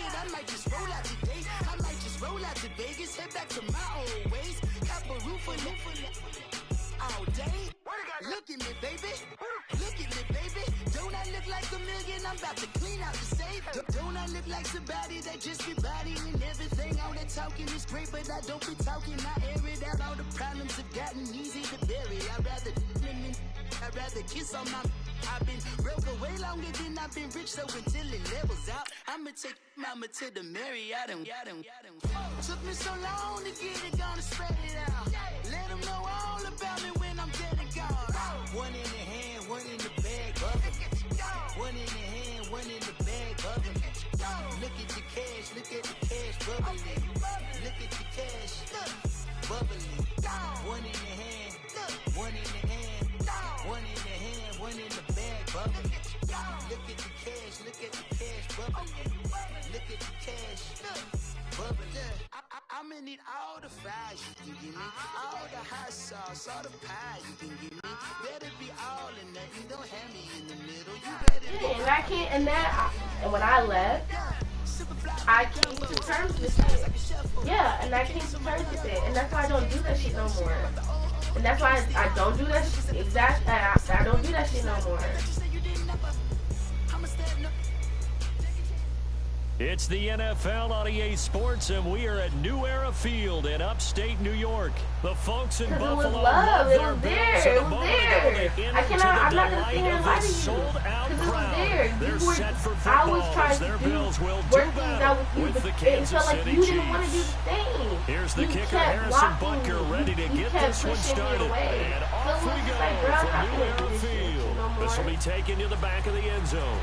it, I might just roll out today. I might just roll out to Vegas, head back to my old ways. Cop a roof for all day. Look at me, baby. Look at me, baby. Don't I look like a million? I'm about to clean out the safe. Don't I look like somebody that just be bodying everything? All that talking is great, but I don't be talking. I air it out. All the problems have gotten easy to bury. I'd rather kiss on my. I've been broke away longer than I've been rich, so until it levels out, I'ma take mama to the Marriott and took me so long to get it, gonna spread it out. Let them know all about me when I'm dead and gone. One in the hand, one in the bag, bubbling. One in the hand, one in the bag, bubbling. Look at the cash, look at the cash, bubbling. Look at the cash, bubbling. One in the hand, one in the hand, one in the hand, one in the bag, bubbling. Look at the cash, look at the cash, bubbling. Look at the cash, bubbling. I'ma need all the fries you can give me, all the hot sauce, all the pie you can give me. Better be all or nothing, don't have me in the middle. You better be. And I can't, and when I left, I came to terms with it. Yeah, and I came to terms with it, and that's why I don't do that shit no more. And that's why I don't do that shit. Exactly, I don't do that shit no more. It's the NFL on EA Sports, and we are at New Era Field in upstate New York. The folks in Buffalo love their Bills. It was there. I'm not going to sit here and lie to you. Sold-out Because it was crowd. there. They're set for I was football trying as to their do Bills will work do things out battle with you, with but the it Kansas felt like City you didn't want to do Chiefs. the thing. Here's the You kicker, kept Harrison blocking Butker, me. ready to You get kept this one pushing me started. away. And off So we it's go like, girl, I'm from not New gonna do Era this shit Field. no more. This will be taken to the back of the end zone.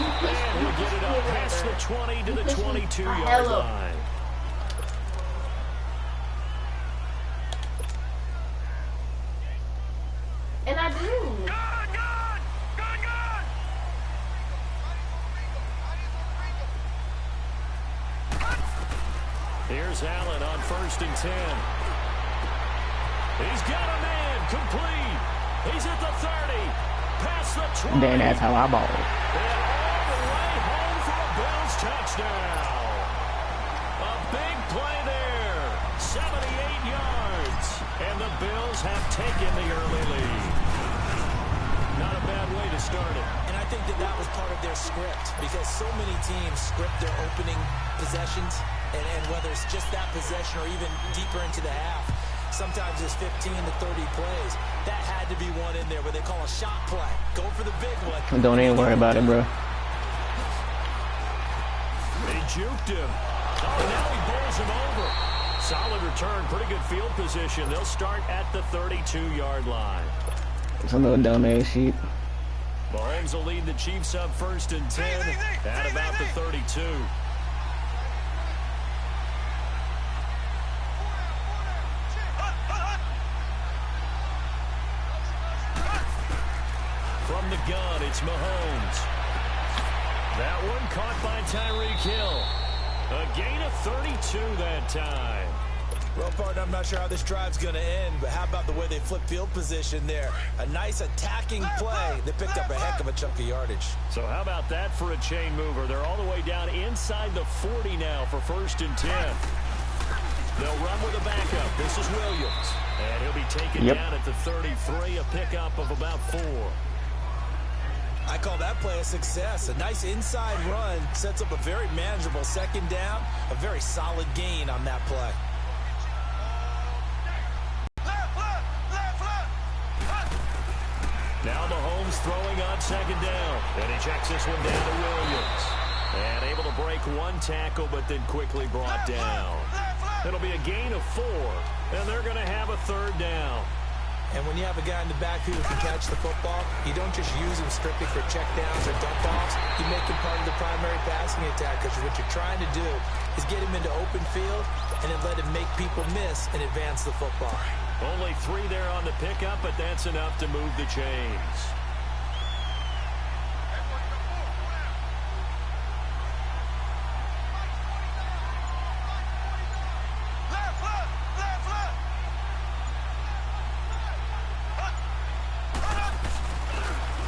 And we'll get it up past the 20 to the 22-yard line. And I do. Here's Allen on 1st and 10. He's got a man complete. He's at the 30. Past the 20. Then that's how I ball. And all the way home for a Bills touchdown. A big play there. 78 yards. And the Bills have taken the early lead. Not a bad way to start it. And I think that was part of their script, because so many teams script their opening possessions, and whether it's just that possession or even deeper into the half, sometimes it's 15 to 30 plays. That had to be one in there where they call a shot play. Go for the big one. Don't even worry about it, bro. He juked him. Oh, now he bowls him over. Solid return, pretty good field position. They'll start at the 32-yard line. It's a little dumbass shit. Mahomes will lead the Chiefs up 1st and 10 at about the 32. From the gun, it's Mahomes. That one caught by Tyreek Hill. A gain of 32 that time. Well, partner, I'm not sure how this drive's going to end, but how about the way they flip field position there? A nice attacking play. They picked up a heck of a chunk of yardage. So how about that for a chain mover? They're all the way down inside the 40 now for 1st and 10. They'll run with a backup. This is Williams. And he'll be taken down at the 33, a pickup of about 4. I call that play a success. A nice inside run sets up a very manageable 2nd down. A very solid gain on that play. Now Mahomes throwing on 2nd down. And he checks this one down to Williams. And able to break one tackle, but then quickly brought down. It'll be a gain of 4, and they're going to have a 3rd down. And when you have a guy in the backfield who can catch the football, you don't just use him strictly for checkdowns or dump-offs. You make him part of the primary passing attack, because what you're trying to do is get him into open field and then let him make people miss and advance the football. Only 3 there on the pickup, but that's enough to move the chains.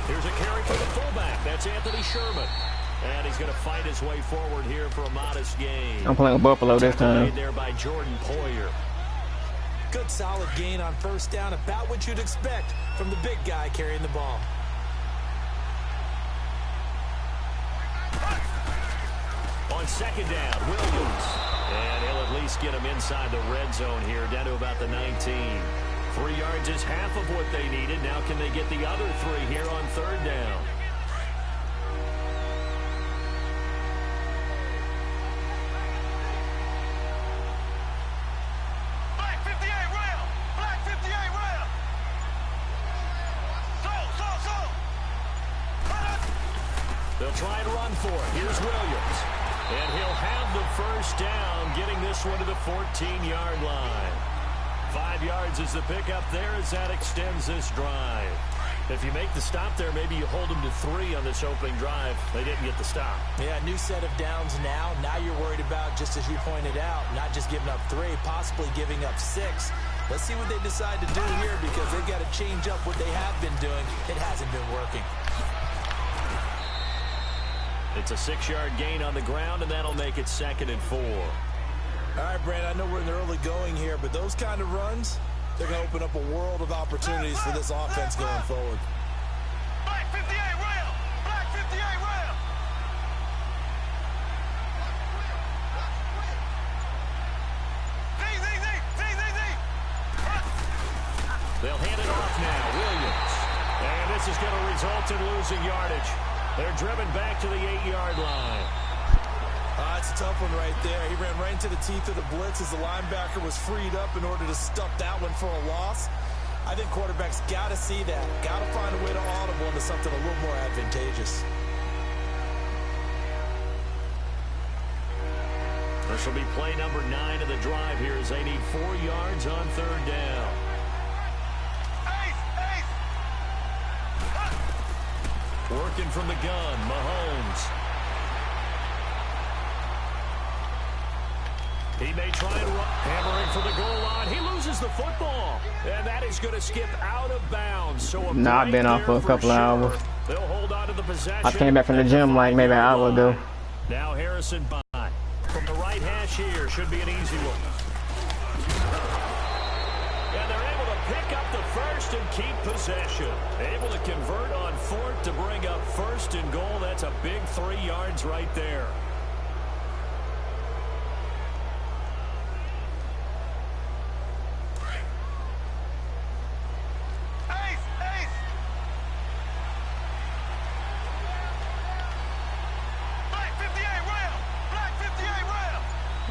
Here's a carry for the fullback. That's Anthony Sherman. And he's going to fight his way forward here for a modest gain. I'm playing with Buffalo this time. Made there by Jordan Poyer. Good solid gain on first down, about what you'd expect from the big guy carrying the ball. On second down, Williams. And he'll at least get him inside the red zone here, down to about the 19. 3 yards is half of what they needed. Now can they get the other 3 here on third down? They'll try and run for it. Here's Williams. And he'll have the first down, getting this one to the 14-yard line. 5 yards is the pickup there as that extends this drive. If you make the stop there, maybe you hold them to 3 on this opening drive. They didn't get the stop. Yeah, new set of downs now. Now you're worried about, just as you pointed out, not just giving up 3, possibly giving up 6. Let's see what they decide to do here, because they've got to change up what they have been doing. It hasn't been working. It's a 6-yard gain on the ground, and that'll make it 2nd and 4. All right, Brandon, I know we're in the early going here, but those kind of runs, they're going to open up a world of opportunities for this offense going forward. Black 58 rail! Black 58 rail! They'll hand it off now, Williams. And this is going to result in losing yardage. They're driven back to the 8-yard line. It's a tough one right there. He ran right into the teeth of the blitz as the linebacker was freed up in order to stuff that one for a loss. I think quarterbacks got to see that. Got to find a way to audible into something a little more advantageous. This will be play number 9 of the drive here as they need 4 yards on third down. Working from the gun, Mahomes. He may try and run, hammering for the goal line. He loses the football, and that is going to skip out of bounds. So I've been off for a couple of hours. They'll hold on to the possession. I came back from the gym like maybe an hour ago. Now Harrison by from the right hash here should be an easy one. And they're able to pick up the first and keep possession. Able to convert on 4th to bring up 1st and goal. That's a big 3 yards right there.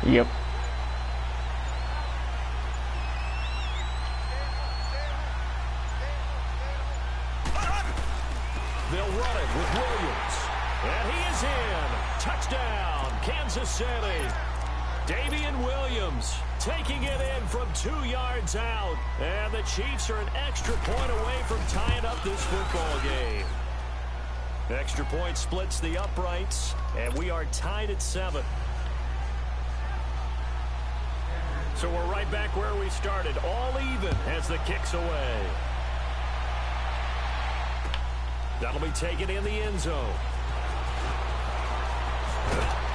Yep. They'll run it with Williams. And he is in. Touchdown, Kansas City. Damian Williams taking it in from 2 yards out. And the Chiefs are an extra point away from tying up this football game. Extra point splits the uprights, and we are tied at 7. So we're right back where we started, all even as the kick's away. That'll be taken in the end zone.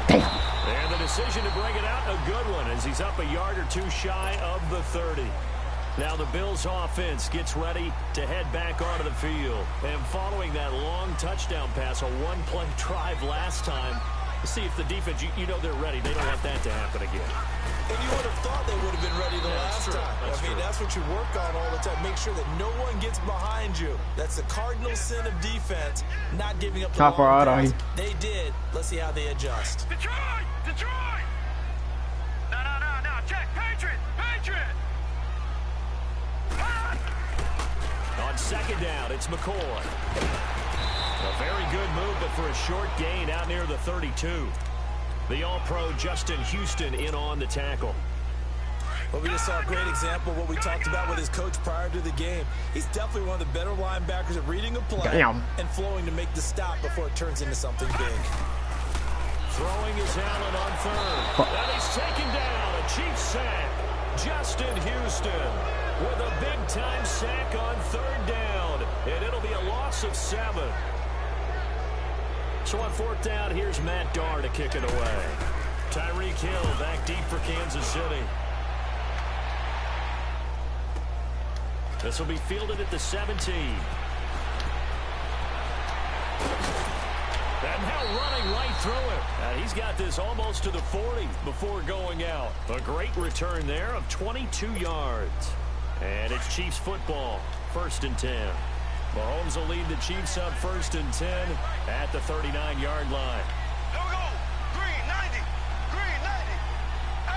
Damn. And the decision to bring it out, a good one, as he's up a yard or 2 shy of the 30. Now the Bills offense gets ready to head back onto the field. And following that long touchdown pass, a 1-play drive last time, see if the defense, you know they're ready. They don't want that to happen again. And you would have thought they would have been ready the last time. I mean, that's what you work on all the time. Make sure that no one gets behind you. That's the cardinal sin of defense, not giving up the How far long out are pass. you? They did. Let's see how they adjust. Detroit! Detroit! No. Check. Patriot! On second down, it's McCoy. A very good move, but for a short gain out near the 32. The All-Pro Justin Houston in on the tackle. Well, we just saw a great example of what we talked about with his coach prior to the game. He's definitely one of the better linebackers at reading a play and flowing to make the stop before it turns into something big. Throwing is Allen on third. And he's taken down. A Chiefs sack. Justin Houston with a big-time sack on third down. And it'll be a loss of 7. So on 4th down, here's Matt Darr to kick it away. Tyreek Hill back deep for Kansas City. This will be fielded at the 17. And now running right through it. And he's got this almost to the 40 before going out. A great return there of 22 yards. And it's Chiefs football, 1st and 10. Mahomes will lead the Chiefs up 1st and 10 at the 39-yard line. Here we go. Green 90. Green 90.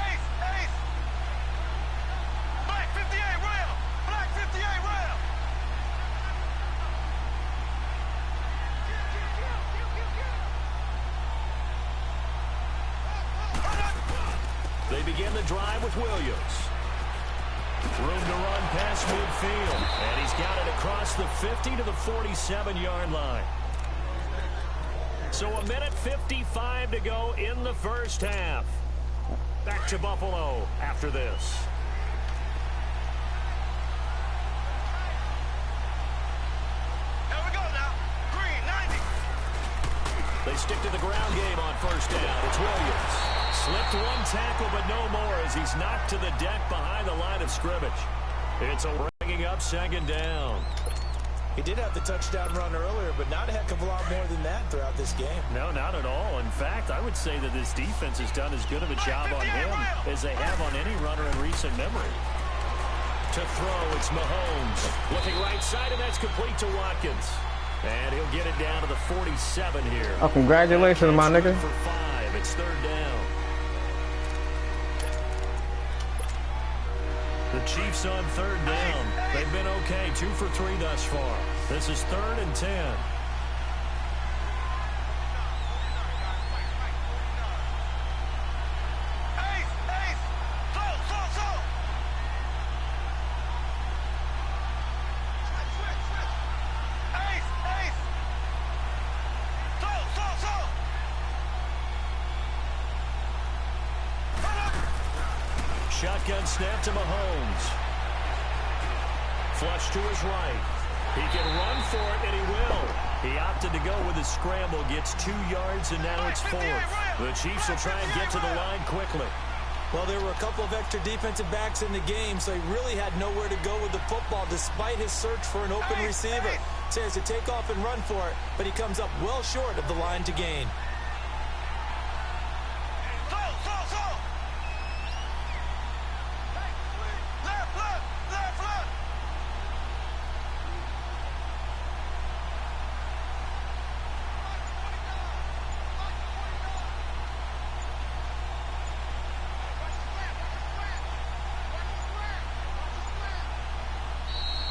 Ace. Ace. Black 58 rail. Black 58 rail. They begin the drive with Williams. Room to run past midfield. And he's got it across the 50 to the 47-yard line. So a minute 55 to go in the first half. Back to Buffalo after this. Here we go now. Green 90. They stick to the ground game on 1st down. It's Williams. Slipped one tackle, but no more as he's knocked to the deck behind the line of scrimmage. It's a bringing up 2nd down. He did have the touchdown run earlier, but not a heck of a lot more than that throughout this game. No, not at all. In fact, I would say that this defense has done as good of a job on him as they have on any runner in recent memory. To throw, it's Mahomes. Looking right side, and that's complete to Watkins. And he'll get it down to the 47 here. Oh, congratulations, my nigga. For 5, it's 3rd down. The Chiefs on 3rd down. They've been okay, 2 for 3 thus far. This is 3rd and 10. Ace. Ace. Slow. Slow. Slow. Switch. Ace. Ace. Slow. Slow. Slow. Shotgun snap to Mahomes. Flush to his right. He can run for it, and he will. He opted to go with a scramble, gets 2 yards, and now it's 4th. The Chiefs will try and get to the line quickly. Well, there were a couple of extra defensive backs in the game, so he really had nowhere to go with the football despite his search for an open receiver. So he has to take off and run for it, but he comes up well short of the line to gain.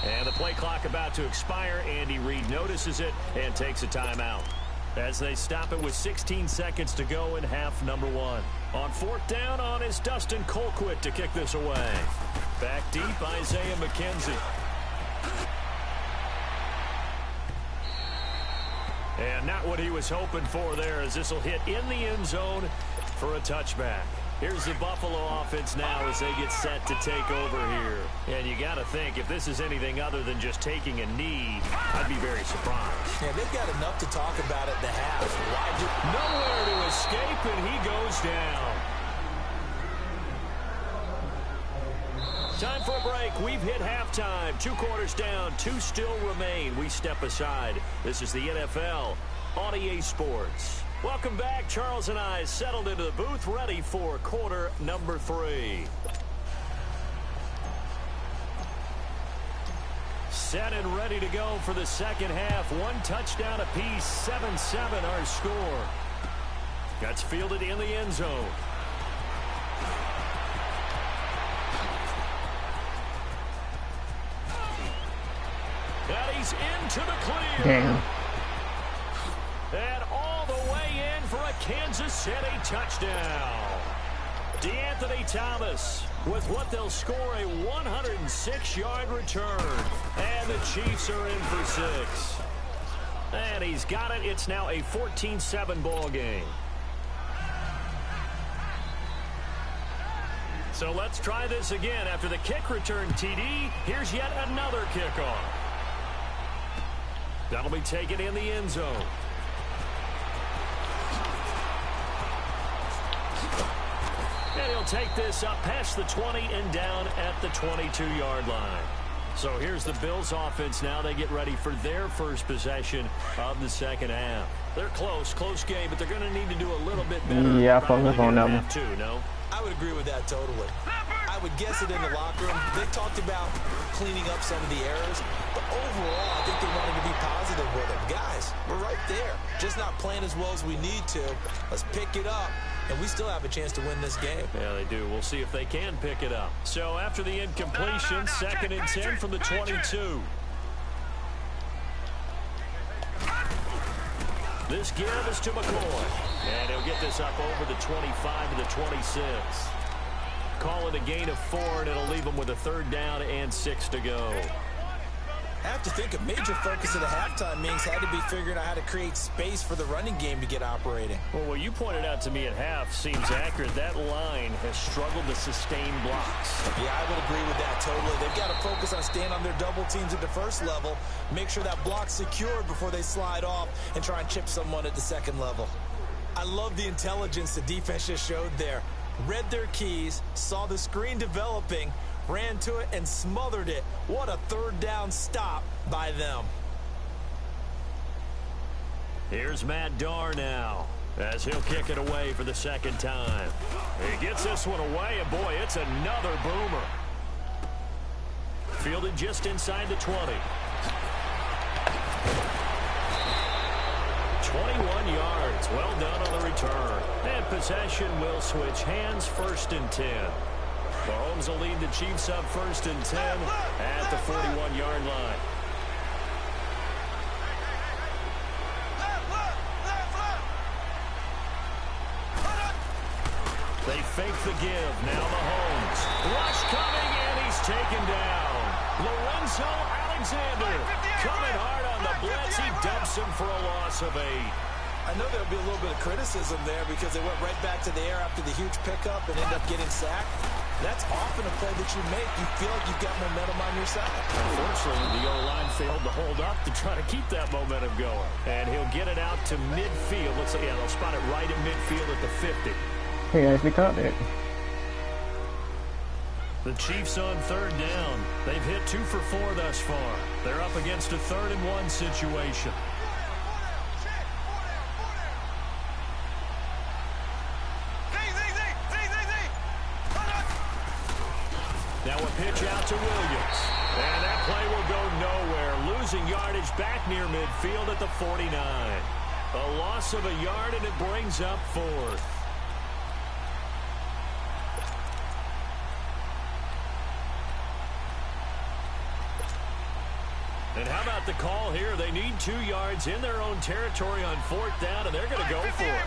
And the play clock about to expire. Andy Reid notices it and takes a timeout as they stop it with 16 seconds to go in half number 1. On 4th down on is Dustin Colquitt to kick this away. Back deep, Isaiah McKenzie. And not what he was hoping for there, as this will hit in the end zone for a touchback. Here's the Buffalo offense now as they get set to take over here. And you got to think, if this is anything other than just taking a knee, I'd be very surprised. Yeah, they've got enough to talk about at the half. Nowhere to escape, and he goes down. Time for a break. We've hit halftime. 2 quarters down, 2 still remain. We step aside. This is the NFL on EA Sports. Welcome back. Charles and I settled into the booth, ready for quarter number 3. Set and ready to go for the second half. 1 touchdown apiece, 7-7 our score. That's fielded in the end zone. And he's into the clear. Damn. And all the way in for a Kansas City touchdown. DeAnthony Thomas with what they'll score a 106-yard return. And the Chiefs are in for 6. And he's got it. It's now a 14-7 ball game. So let's try this again. After the kick return TD, here's yet another kickoff. That'll be taken in the end zone. And he'll take this up past the 20 and down at the 22-yard line. So here's the Bills offense now. They get ready for their first possession of the second half. They're close game, but they're going to need to do a little bit better. Yeah, I fucked up on that one. Too, no? I would agree with that totally. I would guess it in the locker room. They talked about cleaning up some of the errors, but overall, I think they wanted to be positive with them. Guys, we're right there. Just not playing as well as we need to. Let's pick it up, and we still have a chance to win this game. Yeah, they do. We'll see if they can pick it up. So after the incompletion, 2nd and 10 from the 22. This give is to McCoy. And he'll get this up over the 25 to the 26. Call it a gain of 4, and it'll leave them with a 3rd down and 6 to go. I have to think a major focus of the halftime meetings had to be figuring out how to create space for the running game to get operating. Well, what you pointed out to me at half seems accurate. That line has struggled to sustain blocks. Yeah, I would agree with that totally. They've got to focus on staying on their double teams at the first level, make sure that block's secured before they slide off and try and chip someone at the second level. I love the intelligence the defense just showed there. Read their keys, saw the screen developing, ran to it and smothered it. What a 3rd down stop by them. Here's Matt Darr now, as he'll kick it away for the 2nd time. He gets this one away, and boy, it's another boomer. Fielded just inside the 20. 21 yards. Well done on the return. And possession will switch hands, 1st and 10. Mahomes will lead the Chiefs up 1st and 10 at the 41-yard line. They fake the give. Now Mahomes. Rush coming, and he's taken down. Lorenzo Alexander coming hard on the blitz. He dumps him for a loss of 8. I know there'll be a little bit of criticism there because they went right back to the air after the huge pickup and end up getting sacked. That's often a play that you make. You feel like you've got momentum on your side. Unfortunately, the O-line failed to hold up to try to keep that momentum going. And he'll get it out to midfield. Looks like, yeah, they'll spot it right in midfield at the 50. He actually caught that. The Chiefs on 3rd down. They've hit 2 for 4 thus far. They're up against a 3rd and 1 situation. Now a pitch out to Williams. And that play will go nowhere. Losing yardage back near midfield at the 49. A loss of a yard, and it brings up 4th. And how about the call here? They need 2 yards in their own territory on 4th down, and they're going to go for it.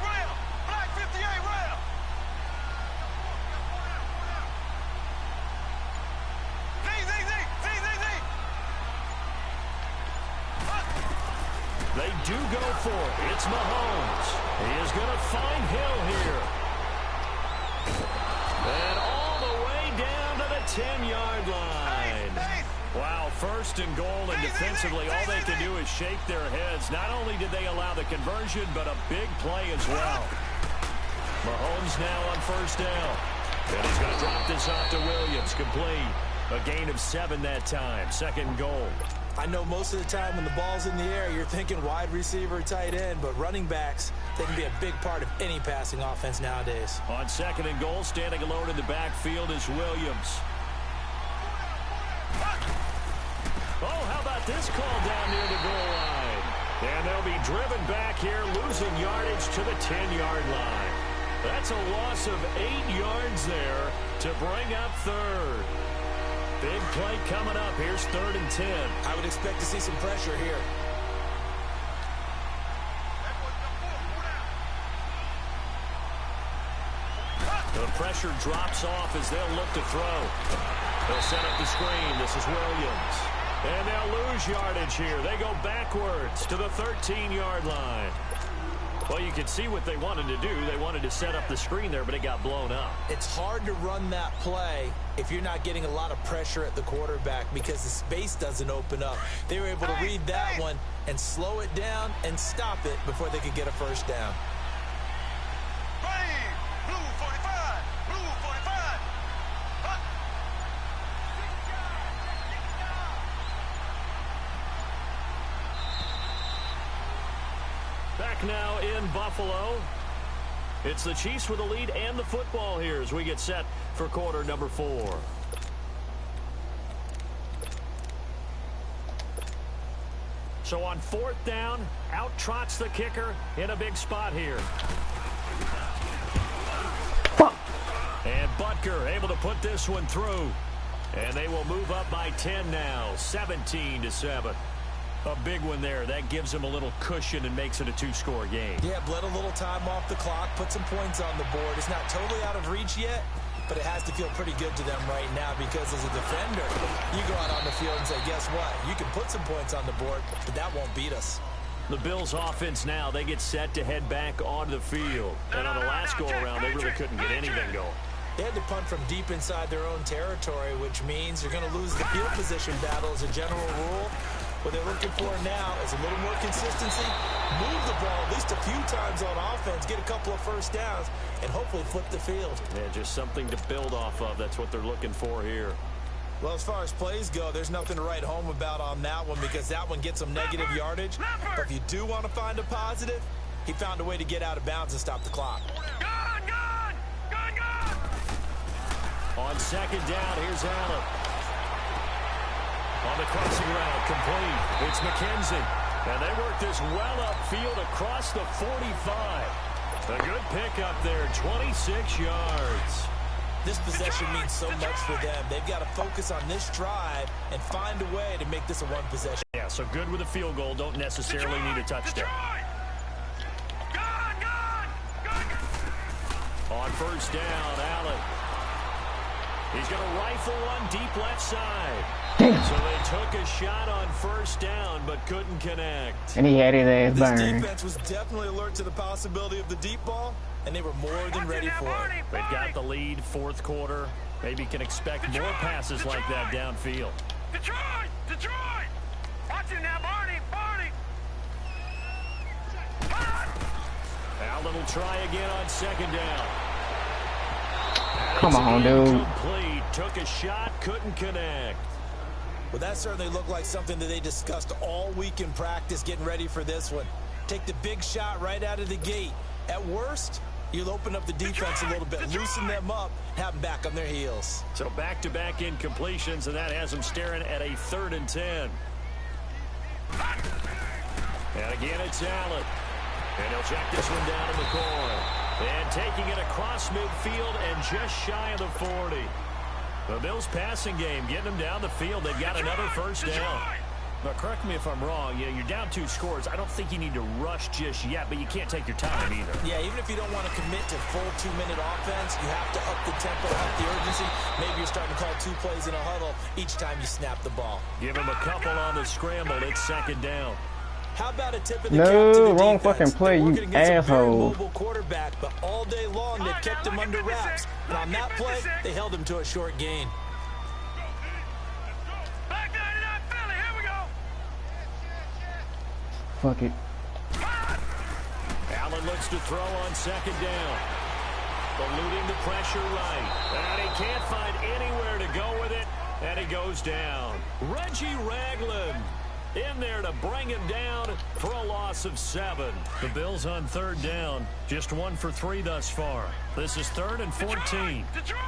Black 58 round. They do go for it. It's Mahomes. He is going to find Hill here. And all the way down to the 10-yard line. Wow, 1st and goal, and defensively all they can do is shake their heads. Not only did they allow the conversion, but a big play as well. Mahomes now on 1st down. And he's going to drop this off to Williams. Complete. A gain of 7 that time. 2nd and goal. I know most of the time when the ball's in the air, you're thinking wide receiver, tight end, but running backs, they can be a big part of any passing offense nowadays. On 2nd and goal, standing alone in the backfield is Williams. Oh, how about this call down near the goal line? And they'll be driven back here, losing yardage to the 10-yard line. That's a loss of 8 yards there to bring up 3rd. Big play coming up. Here's 3rd and 10. I would expect to see some pressure here. The pressure drops off as they'll look to throw. They'll set up the screen. This is Williams. And they'll lose yardage here. They go backwards to the 13-yard line. Well, you can see what they wanted to do. They wanted to set up the screen there, but it got blown up. It's hard to run that play if you're not getting a lot of pressure at the quarterback because the space doesn't open up. They were able to read that one and slow it down and stop it before they could get a 1st down. Blue 45. Blue 45. Hut. Back now in Buffalo. It's the Chiefs with the lead and the football here as we get set for quarter number 4. So on 4th down, out trots the kicker in a big spot here. And Butker able to put this one through. And they will move up by 10 now, 17-7. A big one there. That gives them a little cushion and makes it a 2-score game. Yeah, bled a little time off the clock, put some points on the board. It's not totally out of reach yet, but it has to feel pretty good to them right now because as a defender, you go out on the field and say, guess what? You can put some points on the board, but that won't beat us. The Bills offense now, they get set to head back onto the field. And on the last go-around, they really couldn't get anything going. They had to punt from deep inside their own territory, which means you're going to lose the field position battle as a general rule. What they're looking for now is a little more consistency, move the ball at least a few times on offense, get a couple of first downs, and hopefully flip the field. Yeah, just something to build off of. That's what they're looking for here. Well, as far as plays go, there's nothing to write home about on that one because that one gets some negative yardage. But if you do want to find a positive, he found a way to get out of bounds and stop the clock. Gone! On 2nd down, here's Allen. On the crossing route, complete. It's McKenzie. And they work this well upfield across the 45. A good pickup there, 26 yards. This possession means so much for them. They've got to focus on this drive and find a way to make this a one possession. Yeah, so good with a field goal. Don't necessarily need a touchdown. On 1st down, Allen. He's going to rifle one deep left side. Damn. So they took a shot on 1st down, but couldn't connect. And he had his ass This burned. defense was definitely alert to the possibility of the deep ball, and they were more than ready for it. They've got the lead, 4th quarter. Maybe can expect more passes like that downfield. Detroit! Watch it now, Barney! Allen will try again on 2nd down. Come on, dude. Incomplete. Took a shot, couldn't connect. Well, that certainly looked like something that they discussed all week in practice getting ready for this one. Take the big shot right out of the gate. At worst, you'll open up the defense a little bit, loosen them up, have them back on their heels. So back-to-back incompletions, and that has them staring at a 3rd and 10. And again, it's Allen. And he'll check this one down in the corner. And taking it across midfield and just shy of the 40. The Bills passing game, getting them down the field. They've got another 1st down. Now, correct me if I'm wrong. You know, you're down 2 scores. I don't think you need to rush just yet, but you can't take your time either. Yeah, even if you don't want to commit to full 2-minute offense, you have to up the tempo, up the urgency. Maybe you're starting to call 2 plays in a huddle each time you snap the ball. Give him a couple on the scramble. It's 2nd down. How about a tip of the No, cap to the wrong defense? fucking play, They're you working against a very asshole. mobile quarterback, but all day long they've kept him under wraps. And on that play, they held him to a short gain. Back 99 Philly, here we go. Fuck it. Allen looks to throw on 2nd down. Eluding the pressure right. And he can't find anywhere to go with it. And he goes down. Reggie Ragland in there to bring him down for a loss of 7. The Bills on 3rd down. Just 1 for 3 thus far. This is 3rd and 14. Detroit!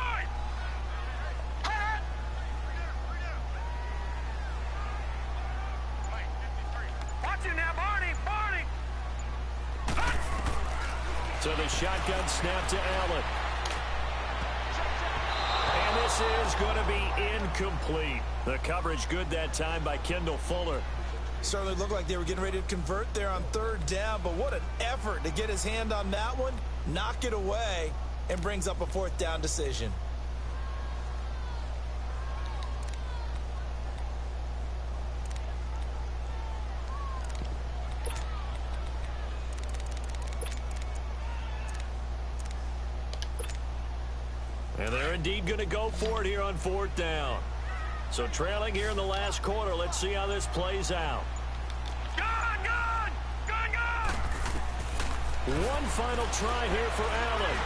Watch it now, Barney! So the shotgun snap to Allen. And this is going to be incomplete. The coverage good that time by Kendall Fuller. Certainly looked like they were getting ready to convert there on 3rd down, but what an effort to get his hand on that one, knock it away, and brings up a 4th down decision. And they're indeed going to go for it here on 4th down. So trailing here in the last quarter. Let's see how this plays out. Gone! One final try here for Allen.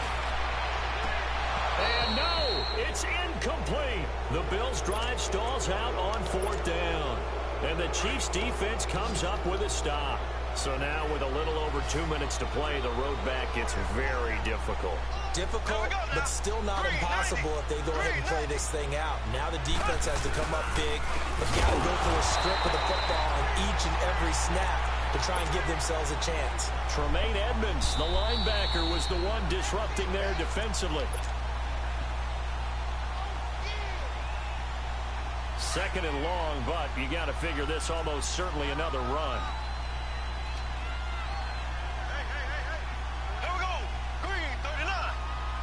And no, it's incomplete. The Bills' drive stalls out on 4th down. And the Chiefs' defense comes up with a stop. So now with a little over 2 minutes to play, the road back gets very difficult. Difficult, but still not impossible if they go ahead and play this thing out. Now the defense has to come up big. They've got to go for a strip of the football on each and every snap to try and give themselves a chance. Tremaine Edmonds, the linebacker, was the one disrupting there defensively. 2nd and long, but you got to figure this almost certainly another run. Here we go. Green 39.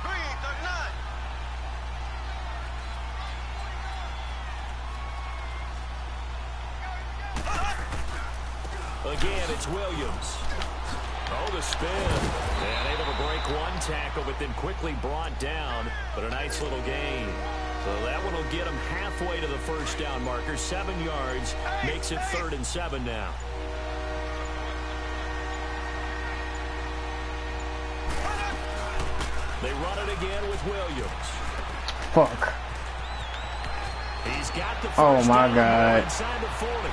Green 39. Again, it's Williams. Oh, the spin. And able to break one tackle, but then quickly brought down. But a nice little gain. So that one will get him halfway to the 1st down marker. 7 yards. Makes it 3rd and 7 now. They run it again with Williams. Fuck. He's got the first Oh my down God. inside the 40.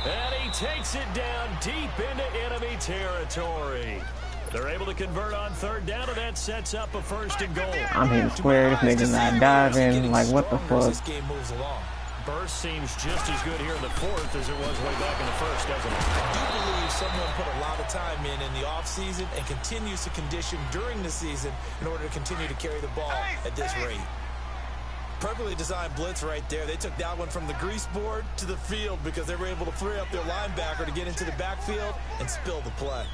And he takes it down deep into enemy territory. They're able to convert on 3rd down, and that sets up a 1st and goal. I'm hitting square. This nigga's not diving. Like, what the fuck? This game moves along. Burst seems just as good here in the 4th as it was way back in the 1st, doesn't it? I do believe someone put a lot of time in the offseason and continues to condition during the season in order to continue to carry the ball at this rate. Perfectly designed blitz right there. They took that one from the grease board to the field because they were able to free up their linebacker to get into the backfield and spill the play.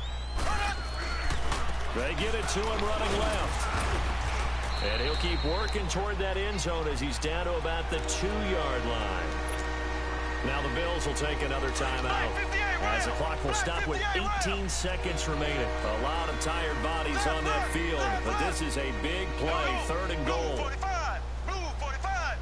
They get it to him running left. And he'll keep working toward that end zone as he's down to about the 2-yard line. Now the Bills will take another timeout as the clock will stop with 18 seconds remaining. A lot of tired bodies on that field, but this is a big play, 3rd and goal. 45. Blue 45.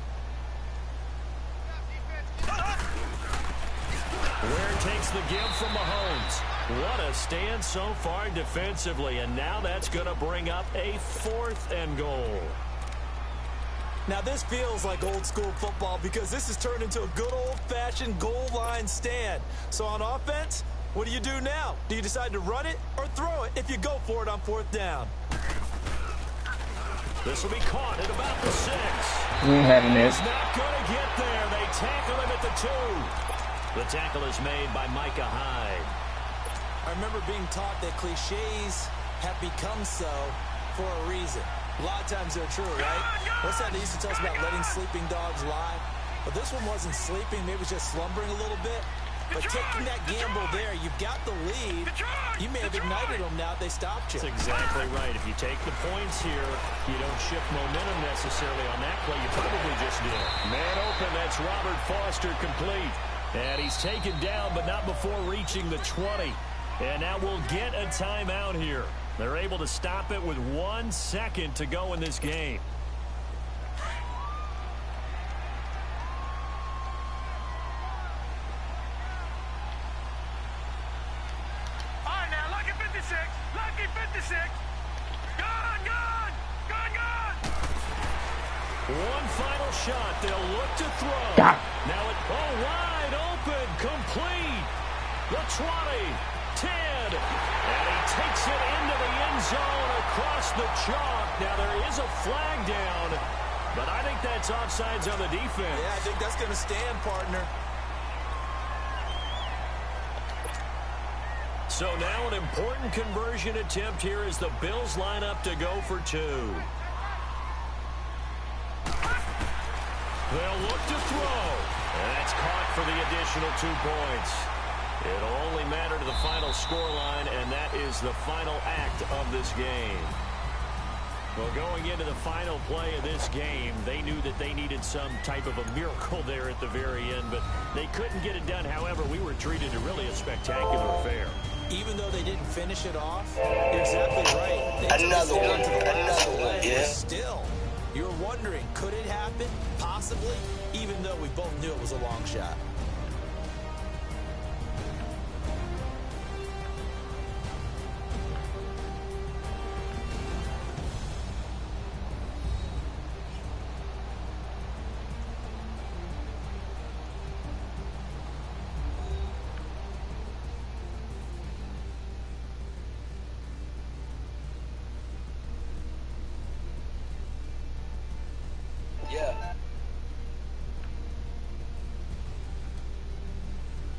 Ware takes the give from Mahomes. What a stand so far defensively, and now that's going to bring up a 4th and goal. Now this feels like old school football because this has turned into a good old-fashioned goal line stand. So on offense, what do you do now? Do you decide to run it or throw it if you go for it on 4th down? This will be caught at about the 6. We ain't having this. He's not going to get there. They tackle him at the 2. The tackle is made by Micah Hyde. I remember being taught that cliches have become so for a reason. A lot of times they're true, right? What's that they used to tell us about letting sleeping dogs lie? But this one wasn't sleeping, maybe just slumbering a little bit. But taking that gamble there, you've got the lead. You may have ignited them now if they stopped you. That's exactly right. If you take the points here, you don't shift momentum necessarily on that play. You probably just did. Man open, that's Robert Foster complete. And he's taken down, but not before reaching the 20. And now we'll get a timeout here. They're able to stop it with 1 second to go in this game. All right, now, lucky 56. Lucky 56. Gone, gone. Gone, gone. One final shot. They'll look to throw. God. Now it wide open, complete. The 20. 10, and he takes it into the end zone across the chalk. Now there is a flag down, but I think that's offsides on the defense. Yeah, I think that's going to stand, partner. So now an important conversion attempt here as the Bills line up to go for 2. They'll look to throw, and that's caught for the additional 2 points. It'll only matter to the final scoreline, and that is the final act of this game. Well, going into the final play of this game, they knew that they needed some type of a miracle there at the very end, but they couldn't get it done. However, we were treated to really a spectacular affair. Even though they didn't finish it off, you're exactly right. They another one, to the last play, yeah. Still, you're wondering, could it happen? Possibly, even though we both knew it was a long shot. Yeah.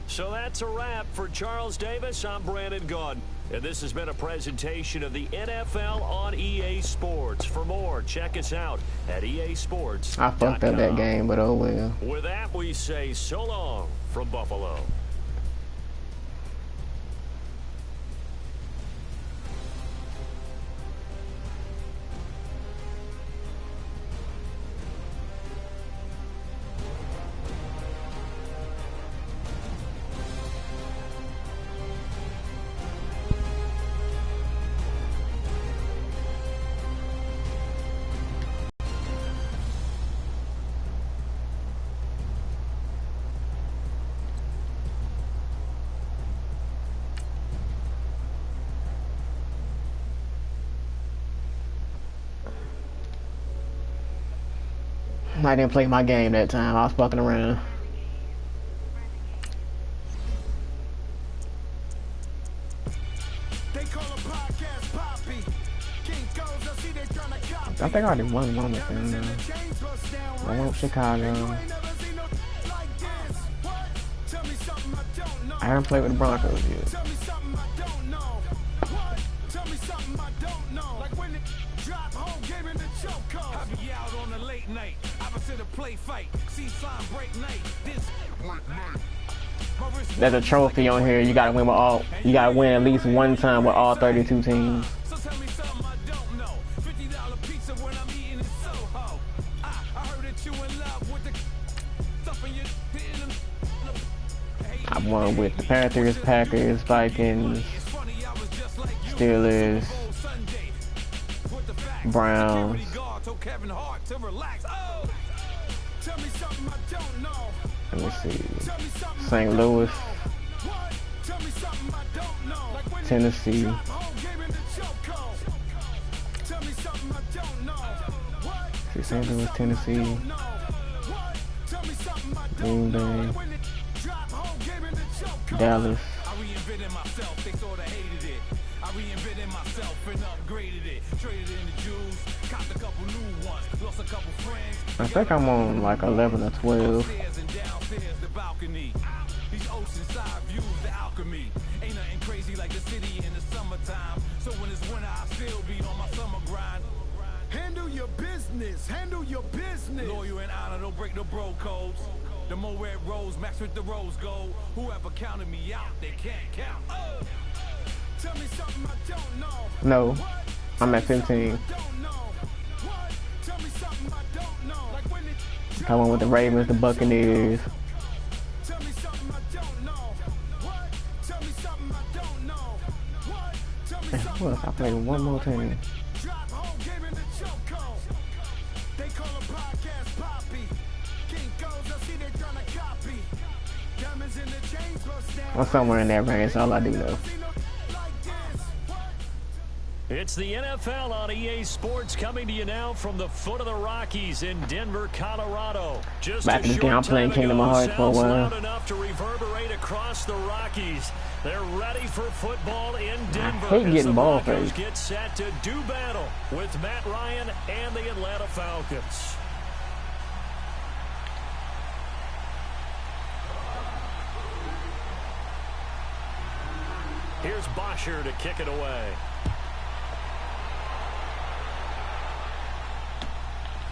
So that's a wrap for Charles Davis. I'm Brandon Gaudin. And this has been a presentation of the NFL on EA Sports. For more, check us out at easports.com. I fucked up that game, but oh well. With that, we say so long from Buffalo. I didn't play my game that time. I was fucking around. I think I already won one with them now. I went with Chicago. I haven't played with the Broncos yet. There's a trophy on here. You gotta win with all. You gotta win at least one time with all 32 teams. I won with the Panthers, Packers, Vikings, Steelers, Browns. Let me see. St. Louis, Tennessee, St. Louis, Tennessee, Green Bay, Dallas. I reinvented myself, they sort of hated it. I reinvented myself and upgraded it. Traded in the Jews, copped a couple new ones, lost a couple friends. I think I'm on like 11 or 12. Upstairs and downstairs, the balcony. These oceanside views, the alchemy. Ain't nothing crazy like the city in the summertime. So when it's winter, I still be on my summer grind. Handle your business, handle your business. Loyal and honor, don't break the bro codes. The more red rose, match with the rose gold. Whoever counted me out, they can't count. Tell me something I don't know. No, I'm at 15. Tell me something I don't know. Like when it I went with the Ravens, the Buccaneers. tell me something I don't know. What? Tell me something I don't know. What? Tell me And something who else? I played with one more team. drop home game in the chokehold. They call a podcast Poppy. King goes, I see they tryna copy. Diamonds in the chains bust down. I'm somewhere in that range. That's all I do know. Like this. What? It's the NFL on EA Sports coming to you now from the foot of the Rockies in Denver, Colorado. Just Back a in the game, I'm short playing time Kingdom ago, Hearts for a sounds while. loud enough to reverberate across the Rockies. They're ready for football in Denver. hate as getting the ball Broncos face. get set to do battle with Matt Ryan and the Atlanta Falcons. Here's Bosher to kick it away.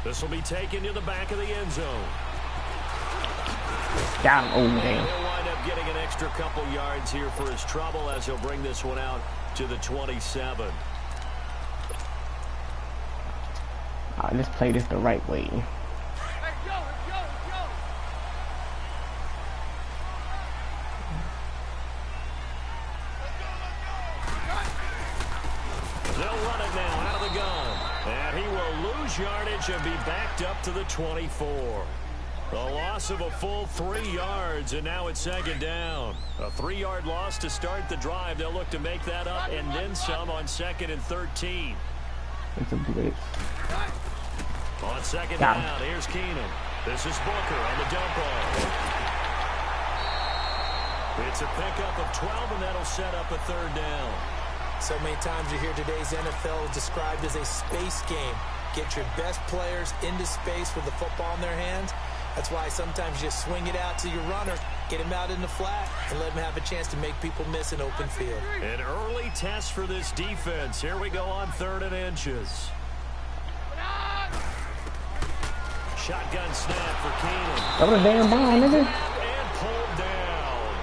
This will be taken to the back of the end zone. Got him. Oh, And man. he'll wind up getting an extra couple yards here for his trouble as he'll bring this one out to the 27. All right, let's play this the right way. They'll run it now out of the gun. And he will lose yardage and be backed up to the 24. A loss of a full 3 yards, and now it's second down. A 3-yard loss to start the drive. They'll look to make that up and then some on 2nd and 13. It's a blitz. On second Got him. down, here's Keenan. This is Booker on the dump off. It's a pickup of 12, and that'll set up a 3rd down. So many times you hear today's NFL described as a space game. get your best players into space with the football in their hands. That's why sometimes you just swing it out to your runner, get him out in the flat, and let him have a chance to make people miss an open field. An early test for this defense. Here we go on 3rd and inches. Shotgun snap for Keenan. That was a damn ball, nigga. And pulled down.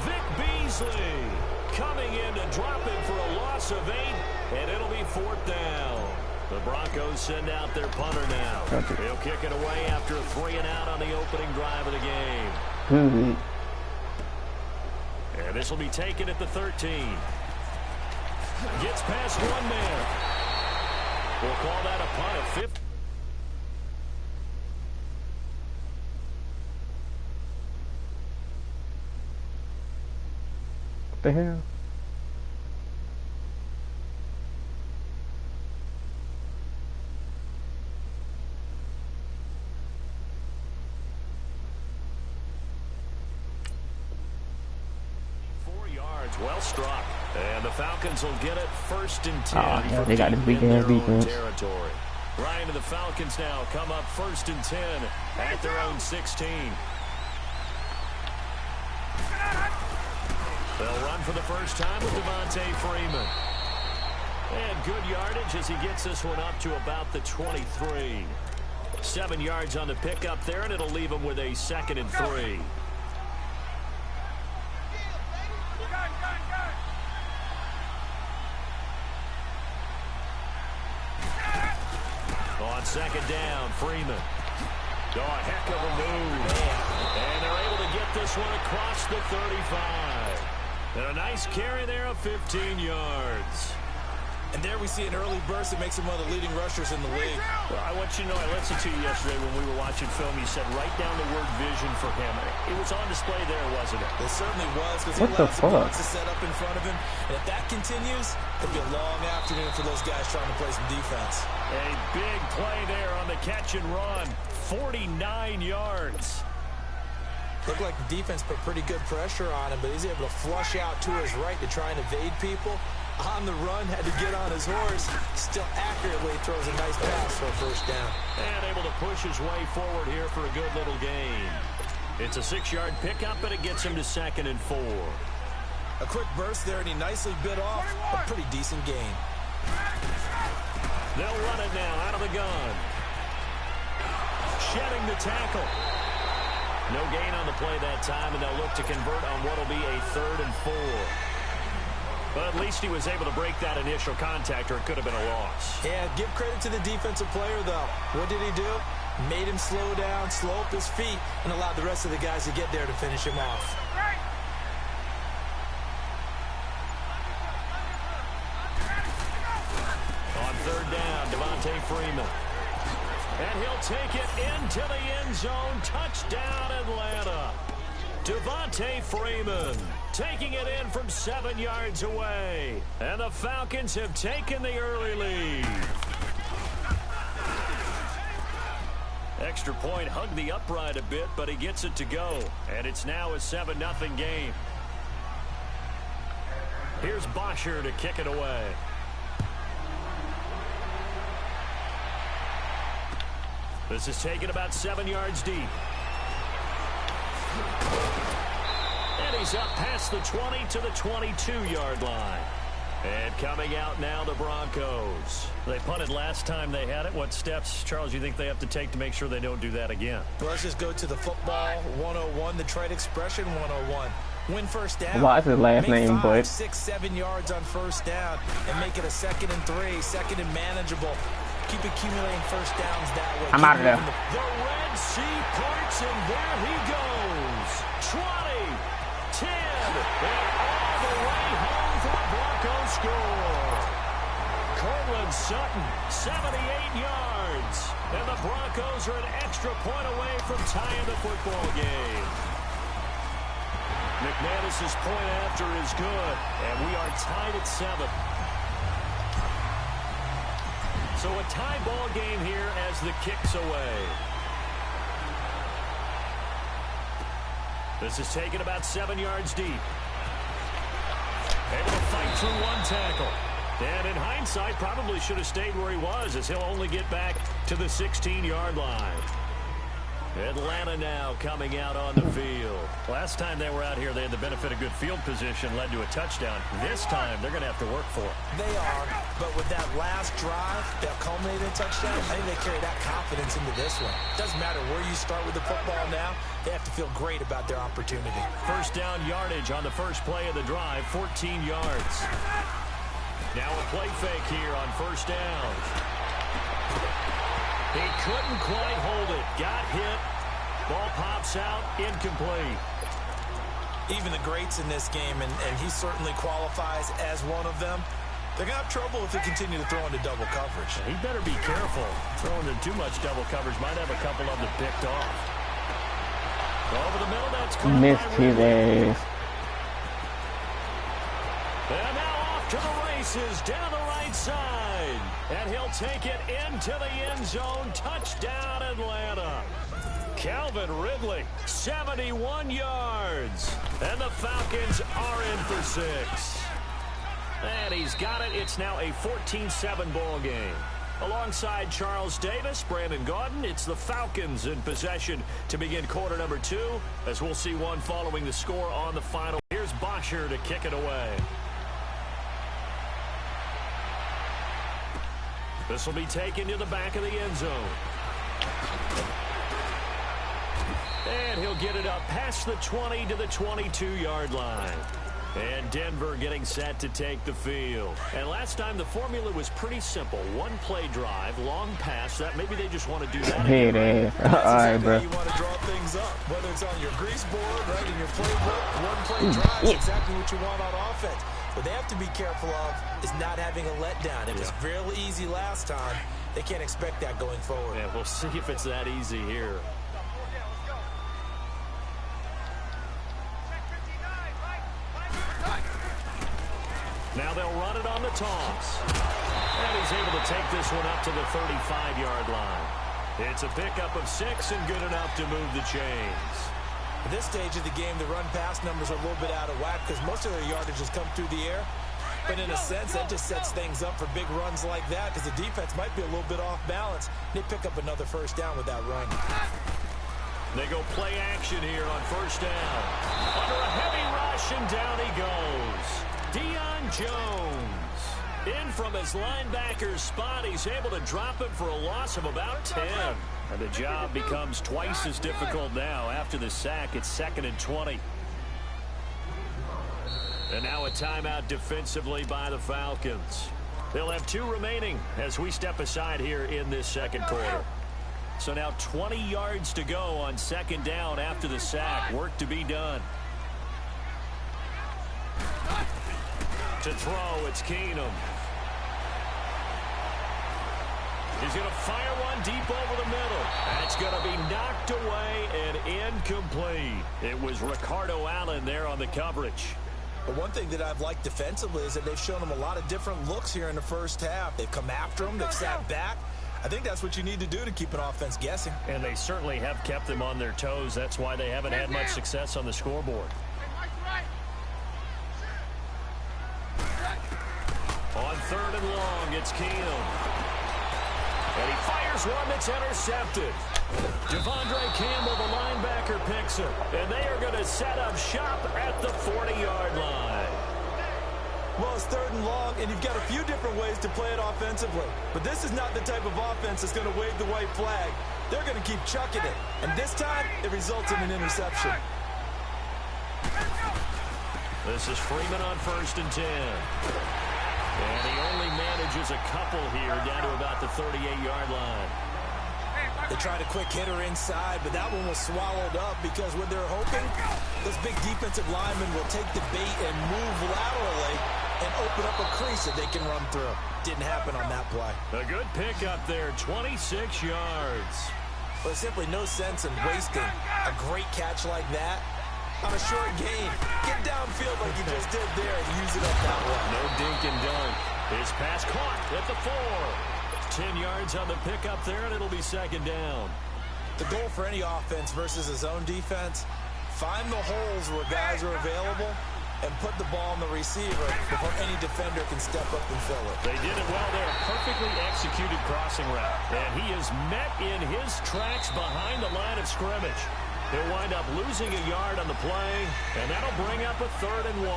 Vic Beasley coming in to drop it for a loss of 8, and it'll be 4th down. The Broncos send out their punter now. He'll kick it away after a 3 and out on the opening drive of the game. And this will be taken at the 13. Gets past one man. We'll call that a punt of 50. What the hell? Well struck. And the Falcons will get it 1st and 10. Oh, yeah, they got this big ass defense. Territory. Ryan and the Falcons now come up 1st and 10 at their own 16. They'll run for the first time with Devontae Freeman. And good yardage as he gets this one up to about the 23. 7 yards on the pickup there, and it'll leave him with a 2nd and 3. On 2nd down, Freeman. Oh, a heck of a move. And they're able to get this one across the 35. And a nice carry there of 15 yards. And there we see an early burst that makes him one of the leading rushers in the league. Well, I want you to know, I listened to you yesterday when we were watching film. You said write down the word vision for him. It was on display there, wasn't it? It certainly was, because he What the allowed some fuck? blocks to set up in front of him. And if that continues, it'll be a long afternoon for those guys trying to play some defense. A big play there on the catch and run. 49 yards. Looked like the defense put pretty good pressure on him, but he's able to flush out to his right to try and evade people. On the run, had to get on his horse. Still accurately throws a nice pass for a 1st down. And able to push his way forward here for a good little gain. It's a 6-yard pickup, but it gets him to 2nd and 4. A quick burst there, and he nicely bit off a pretty decent gain. They'll run it now out of the gun. Shedding the tackle. No gain on the play that time, and they'll look to convert on what will be a 3rd and 4. But at least he was able to break that initial contact, or it could have been a loss. Yeah, give credit to the defensive player, though. What did he do? Made him slow down, slow up his feet, and allowed the rest of the guys to get there to finish him off. On 3rd down, Devontae Freeman. And he'll take it into the end zone. Touchdown, Atlanta. Devontae Freeman taking it in from 7 yards away. And the Falcons have taken the early lead. Extra point hugged the upright a bit, but he gets it to go. And it's now a 7-0 game. Here's Bosher to kick it away. This is taken about 7 yards deep. And he's up past the 20 to the 22-yard line. And coming out now, the Broncos. They punted last time they had it. What steps, Charles, you think they have to take to make sure they don't do that again? Well, let's just go to the football 101, the trade expression 101. Win 1st down. Why is his last make name, 5, Bud? 6, 7 yards on 1st down and make it a 2nd and 3, 2nd and manageable. Keep accumulating 1st downs that way. I'm out of there. The Red Sea parts, and there he goes. 20, 10, and all the way home for a Broncos score. Cortland Sutton, 78 yards. And the Broncos are an extra point away from tying the football game. McManus's point after is good, and we are tied at 7. So a tie ball game here as the kick's away. This is taken about 7 yards deep. Able to fight through one tackle. And in hindsight, probably should have stayed where he was, as he'll only get back to the 16-yard line. Atlanta now coming out on the field. Last time they were out here, they had the benefit of good field position, led to a touchdown. This time, they're going to have to work for it. They are, but with that last drive that culminated in a touchdown, I think they carry that confidence into this one. Doesn't matter where you start with the football now, they have to feel great about their opportunity. First down yardage on the first play of the drive, 14 yards. Now a play fake here on first down. He couldn't quite hold it. Got hit. Ball pops out. Incomplete. Even the greats in this game, and he certainly qualifies as one of them, they're going to have trouble if they continue to throw into double coverage. He better be careful. Throwing into too much double coverage might have a couple of them picked off. Over the middle, that's caught. Missed his ass. And now off to the races down the right side. And he'll take it into the end zone. Touchdown, Atlanta. Calvin Ridley, 71 yards. And the Falcons are in for 6. And he's got it. It's now a 14-7 ball game. Alongside Charles Davis, Brandon Gaudin, it's the Falcons in possession to begin quarter number 2, as we'll see one following the score on the final. Here's Bosher to kick it away. This will be taken to the back of the end zone. And he'll get it up past the 20 to the 22-yard line. And Denver getting set to take the field. And last time the formula was pretty simple. One play drive, long pass. That maybe they just want to do that. Hey, there. All right, bro. You want to draw things up, whether it's on your grease board, right, in your playbook. One play drive is exactly what you want on offense. What they have to be careful of is not having a letdown. It was real easy last time. They can't expect that going forward. Yeah, we'll see if it's that easy here. Now they'll run it on the toss. And he's able to take this one up to the 35-yard line. It's a pickup of 6 and good enough to move the chains. At this stage of the game, the run-pass numbers are a little bit out of whack because most of their yardage has come through the air. But in a sense, that just sets things up for big runs like that because the defense might be a little bit off balance. They pick up another first down with that run. They go play action here on first down. Under a heavy rush, and down he goes. Deion Jones. In from his linebacker's spot. He's able to drop it for a loss of about 10. And the job becomes twice as difficult now. After the sack, it's 2nd and 20. And now a timeout defensively by the Falcons. They'll have 2 remaining as we step aside here in this second quarter. So now 20 yards to go on 2nd down after the sack. Work to be done. To throw, it's Keenum. He's going to fire one deep over the middle. That's going to be knocked away and incomplete. It was Ricardo Allen there on the coverage. But one thing that I've liked defensively is that they've shown them a lot of different looks here in the first half. They've come after them. They've sat back. I think that's what you need to do to keep an offense guessing. And they certainly have kept them on their toes. That's why they haven't had much success on the scoreboard. On 3rd and long, it's Keenum. And he fires one that's intercepted. Devondre Campbell, the linebacker, picks it. And they are going to set up shop at the 40-yard line. Well, it's 3rd and long, and you've got a few different ways to play it offensively. But this is not the type of offense that's going to wave the white flag. They're going to keep chucking it. And this time, it results in an interception. This is Freeman on 1st and 10. And he only manages a couple here down to about the 38-yard line. They tried a quick hitter inside, but that one was swallowed up because what they're hoping, this big defensive lineman will take the bait and move laterally and open up a crease that they can run through. Didn't happen on that play. A good pickup there, 26 yards. But simply no sense in wasting a great catch like that on a short gain. Get downfield like you just did there and use it up that way. No dink and dunk. His pass caught at the 4. 10 yards on the pickup there, and it'll be 2nd down. The goal for any offense versus a zone defense, find the holes where guys are available and put the ball on the receiver before any defender can step up and fill it. They did it well there. Perfectly executed crossing route. And he is met in his tracks behind the line of scrimmage. He'll wind up losing a yard on the play, and that'll bring up a 3rd and 1.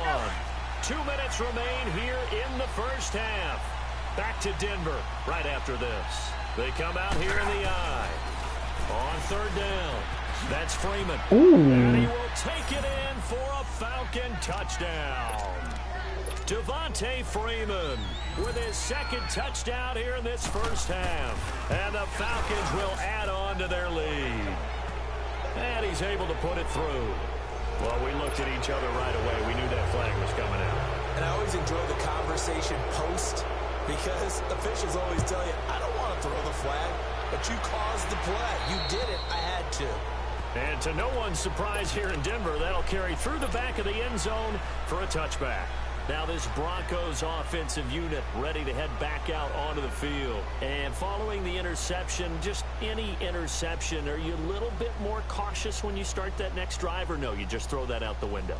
2 minutes remain here in the first half. Back to Denver right after this. They come out here in the eye. On 3rd down. That's Freeman. Ooh. And he will take it in for a Falcon touchdown. Devontae Freeman with his 2nd touchdown here in this first half. And the Falcons will add on to their lead. And he's able to put it through. Well, we looked at each other right away. We knew that flag was coming out. And I always enjoy the conversation post because officials always tell you, I don't want to throw the flag, but you caused the play. You did it. I had to. And to no one's surprise here in Denver, that'll carry through the back of the end zone for a touchback. Now this Broncos offensive unit ready to head back out onto the field. And following the interception, just any interception, are you a little bit more cautious when you start that next drive, or no, you just throw that out the window?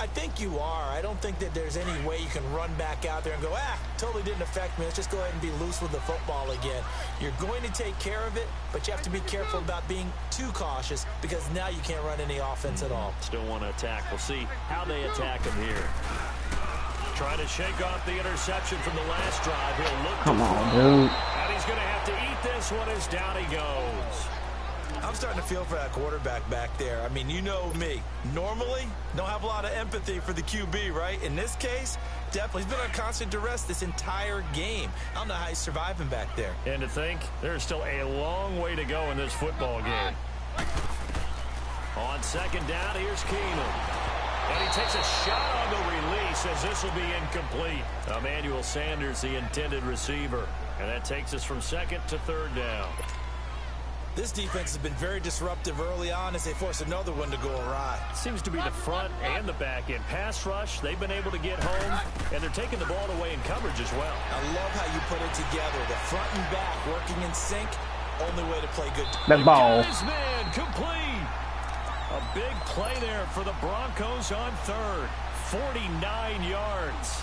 I think you are. I don't think that there's any way you can run back out there and go, totally didn't affect me. Let's just go ahead and be loose with the football again. You're going to take care of it, but you have to be careful about being too cautious because now you can't run any offense at all. Still want to attack. We'll see how they attack him here. Trying to shake off the interception from the last drive. He'll look. Come on, dude. And he's going to have to eat this one as down he goes. I'm starting to feel for that quarterback back there. I mean, you know me. Normally, don't have a lot of empathy for the QB, right? In this case, definitely. He's been on constant duress this entire game. I don't know how he's surviving back there. And to think, there's still a long way to go in this football game. On 2nd down, here's Keenum. And he takes a shot on the release as this will be incomplete. Emmanuel Sanders, the intended receiver. And that takes us from 2nd to 3rd down. This defense has been very disruptive early on as they force another one to go awry. Seems to be the front and the back end. Pass rush, they've been able to get home, and they're taking the ball away in coverage as well. I love how you put it together. The front and back working in sync. Only way to play good. That ball. Man, complete. A big play there for the Broncos on 3rd. 49 yards.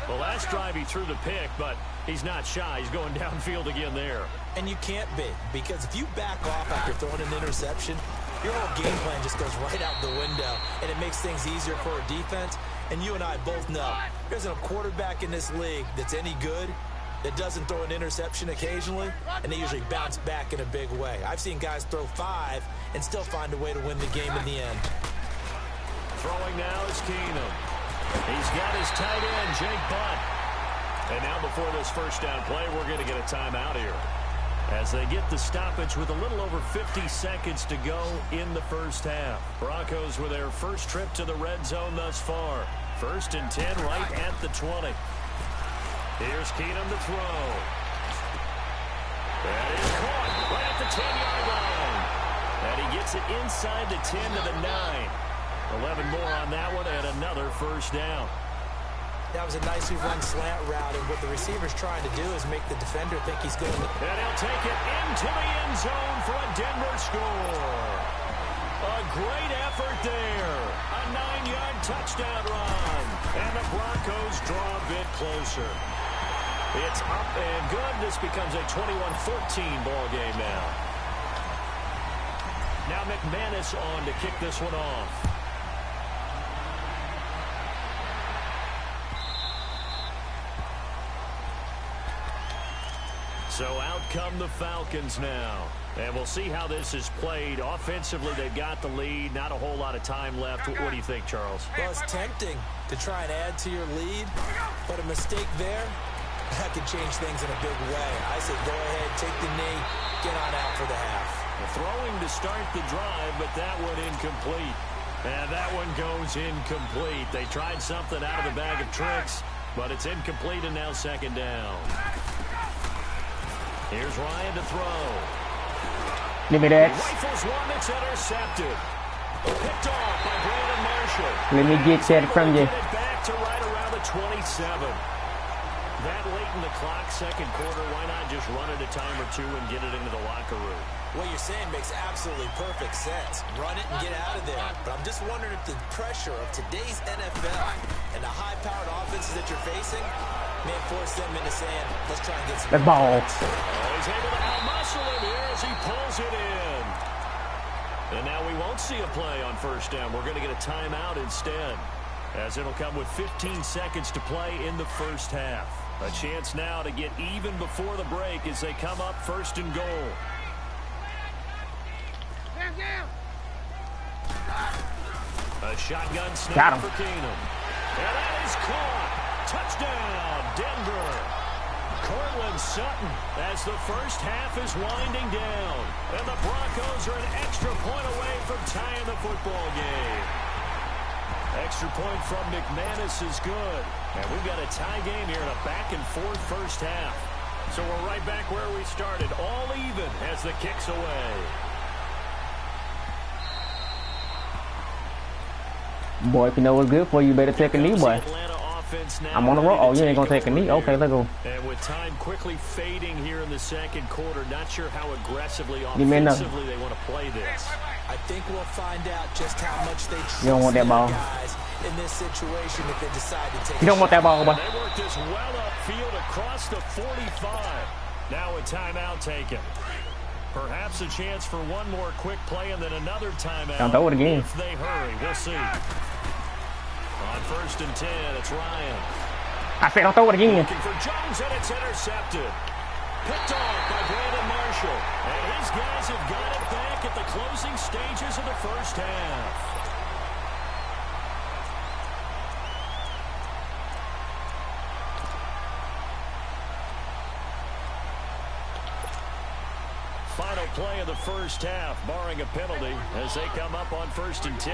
The last drive he threw the pick, but he's not shy. He's going downfield again there. And you can't be, because if you back off after throwing an interception, your whole game plan just goes right out the window, and it makes things easier for a defense. And you and I both know there's a quarterback in this league that's any good that doesn't throw an interception occasionally, and they usually bounce back in a big way. I've seen guys throw 5 and still find a way to win the game in the end. Throwing now is Keenum. He's got his tight end, Jake Butt. And now before this first down play, we're going to get a timeout here as they get the stoppage with a little over 50 seconds to go in the first half. Broncos with their first trip to the red zone thus far. 1st and 10 right at the 20. Here's Keenum to throw. That is caught right at the 10-yard line. And he gets it inside the 10 to the 9. 11 more on that one and another first down. That was a nicely run slant route, and what the receiver's trying to do is make the defender think he's going to... And he'll take it into the end zone for a Denver score. A great effort there. A 9-yard touchdown run. And the Broncos draw a bit closer. It's up and good. This becomes a 21-14 ball game now. Now McManus on to kick this one off. So out come the Falcons now. And we'll see how this is played. Offensively, they've got the lead. Not a whole lot of time left. What do you think, Charles? Well, it's tempting to try and add to your lead, but a mistake there, that could change things in a big way. I say go ahead, take the knee, get on out for the half. Throwing to start the drive, but that one incomplete. And that one goes incomplete. They tried something out of the bag of tricks, but it's incomplete and now 2nd down. Here's Ryan to throw. Give me that. Rifles one that's intercepted. Picked off by Brandon Marshall. Let me get that from you. Get it back to right around the 27. That late in the clock, second quarter, why not just run it a time or two and get it into the locker room? What you're saying makes absolutely perfect sense. Run it and get out of there. But I'm just wondering if the pressure of today's NFL and the high-powered offenses that you're facing may force them into saying, let's try and get some ball. He's able to out-muscle him here as he pulls it in. And now we won't see a play on first down. We're going to get a timeout instead, as it'll come with 15 seconds to play in the first half. A chance now to get even before the break as they come up first and goal. A shotgun snap for Keenum. And that is caught. Touchdown, Denver. Cortland Sutton as the first half is winding down. And the Broncos are an extra point away from tying the football game. Extra point from McManus is good. And we've got a tie game here in a back-and-forth first half. So we're right back where we started, all even as the kick's away. Boy, if you know what's good for you, better take a knee, boy. I'm on the road. Oh, you ain't gonna take a knee? Okay, let's go. And with time quickly fading here in the second quarter, not sure how aggressively offensively they want to play this. I think we'll find out just how much they trust you don't want that ball. Guys in this situation if they decide to take You don't want that ball, boy. They work this well upfield across the 45. Now a timeout taken. Perhaps a chance for one more quick play and then another timeout. Don't throw it again. If they hurry, we'll see. On first and 10, it's Ryan. I said don't throw it again. Looking for Jones, and it's intercepted. Picked off by Brandon Marshall. And his guys have got it back at the closing stages of the first half. Final play of the first half, barring a penalty, as they come up on first and 10.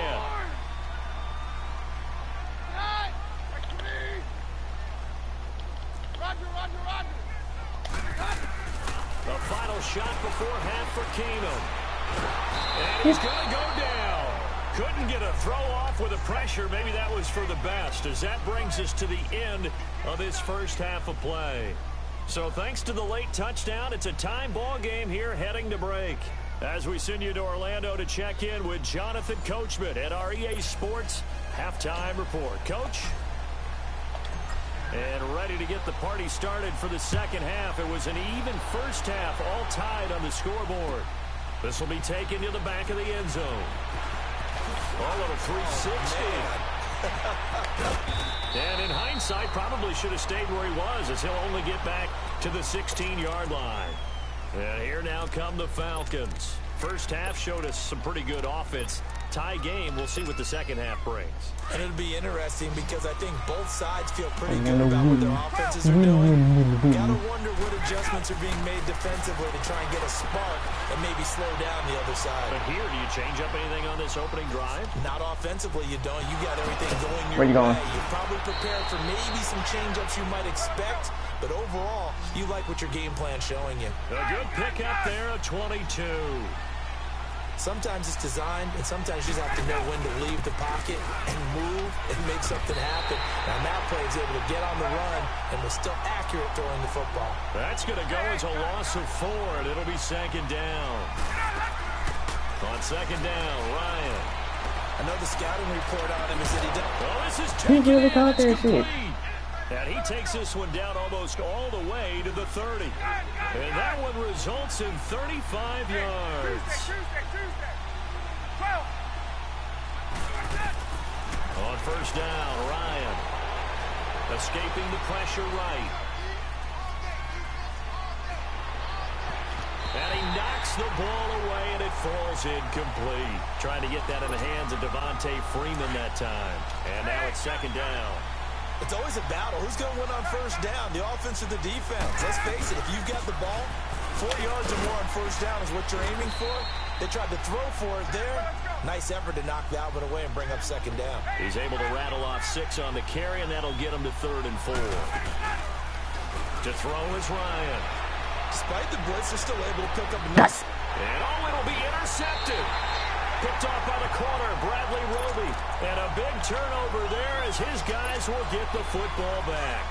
The final shot before half for Keenum. And he's going to go down. Couldn't get a throw off with the pressure. Maybe that was for the best, as that brings us to the end of this first half of play. So thanks to the late touchdown, it's a time ball game here heading to break. As we send you to Orlando to check in with Jonathan Coachman at our EA Sports Halftime Report. Coach? And ready to get the party started for the second half. It was an even first half, all tied on the scoreboard. This will be taken to the back of the end zone. Oh, little 360. And in hindsight, probably should have stayed where he was, as he'll only get back to the 16-yard line. And here now come the Falcons. First half showed us some pretty good offense. Tie game, we'll see what the second half brings. And it'll be interesting because I think both sides feel pretty good about what their offenses are doing. Gotta wonder what adjustments are being made defensively to try and get a spark and maybe slow down the other side. But here, do you change up anything on this opening drive? Not offensively, you don't. You got everything going your Where you going? way. You're probably prepared for maybe some change-ups you might expect, but overall, you like what your game plan's showing you. A good pickup there, a 22. Sometimes it's designed, and sometimes you just have to know when to leave the pocket and move and make something happen. Now, Matt plays able to get on the run and was still accurate throwing the football. That's going to go as a loss of 4, and it'll be second down. On second down, Ryan. I know the scouting report on him is that he doesn't. Well, this is He really caught that shit. And he takes this one down almost all the way to the 30. And that one results in 35 yards. On first down, Ryan. Escaping the pressure right. And he knocks the ball away, and it falls incomplete. Trying to get that in the hands of Devontae Freeman that time. And now it's second down. It's always a battle. Who's going to win on first down, the offense or the defense? Let's face it, if you've got the ball, 4 yards or more on first down is what you're aiming for. They tried to throw for it there. Nice effort to knock that one away and bring up second down. He's able to rattle off 6 on the carry, and that'll get him to 3rd and 4. To throw is Ryan. Despite the blitz, they're still able to pick up a nice. And it'll be intercepted. Picked off by the corner, Bradley Roby. And a big turnover there as his guys will get the football back.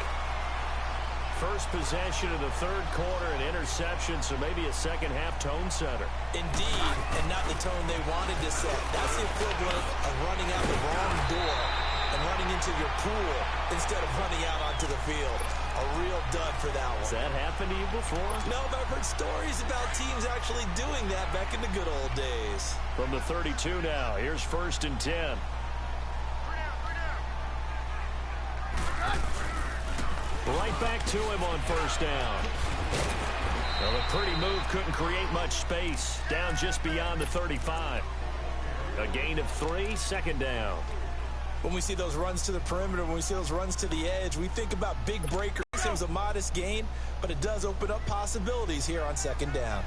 first possession of the third quarter, an interception, so maybe a second-half tone setter. Indeed, and not the tone they wanted to set. That's the equivalent of running out the wrong door and running into your pool instead of running out onto the field. A real dud for that one. Has that happened to you before? No, but I've heard stories about teams actually doing that back in the good old days. From the 32 now, here's 1st and 10. Right back to him on 1st down. Well, a pretty move couldn't create much space. Down just beyond the 35. A gain of 3, 2nd down. When we see those runs to the perimeter, when we see those runs to the edge, we think about big breakers. It was a modest gain, but it does open up possibilities here on 2nd down.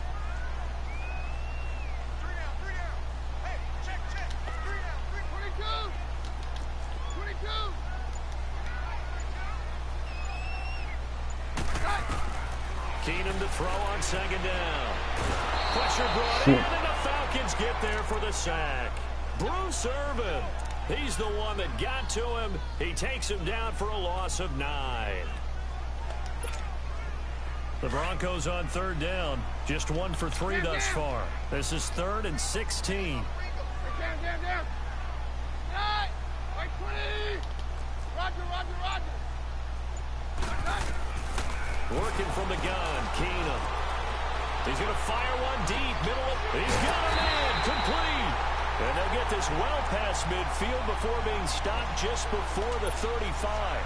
Keenum to throw on 2nd down. Pressure brought in, and the Falcons get there for the sack. Bruce Irvin, he's the one that got to him. He takes him down for a loss of 9. The Broncos on 3rd down, just 1 for 3 thus far. This is 3rd and 16. Working from the gun, Keenum. He's going to fire one deep, middle of, he's got a man, complete. And they'll get this well past midfield before being stopped just before the 35.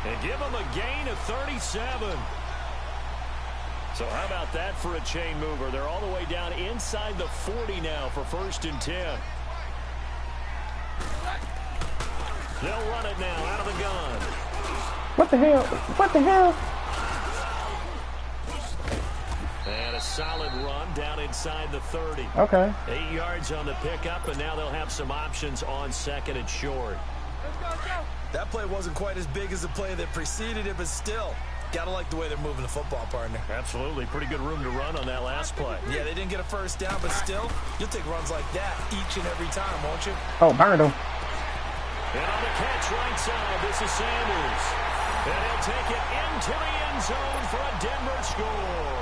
And give them a gain of 37. So how about that for a chain mover? They're all the way down inside the 40 now for 1st and 10. They'll run it now out of the gun. What the hell? What the hell? And a solid run down inside the 30. Okay. 8 yards on the pickup, and now they'll have some options on 2nd and short. That play wasn't quite as big as the play that preceded it, but still, gotta like the way they're moving the football, partner. Absolutely. Pretty good room to run on that last play. Yeah, they didn't get a 1st down, but still, you'll take runs like that each and every time, won't you? Oh, burned him. And on the catch right side, this is Sanders. And he'll take it into the end zone for a Denver score.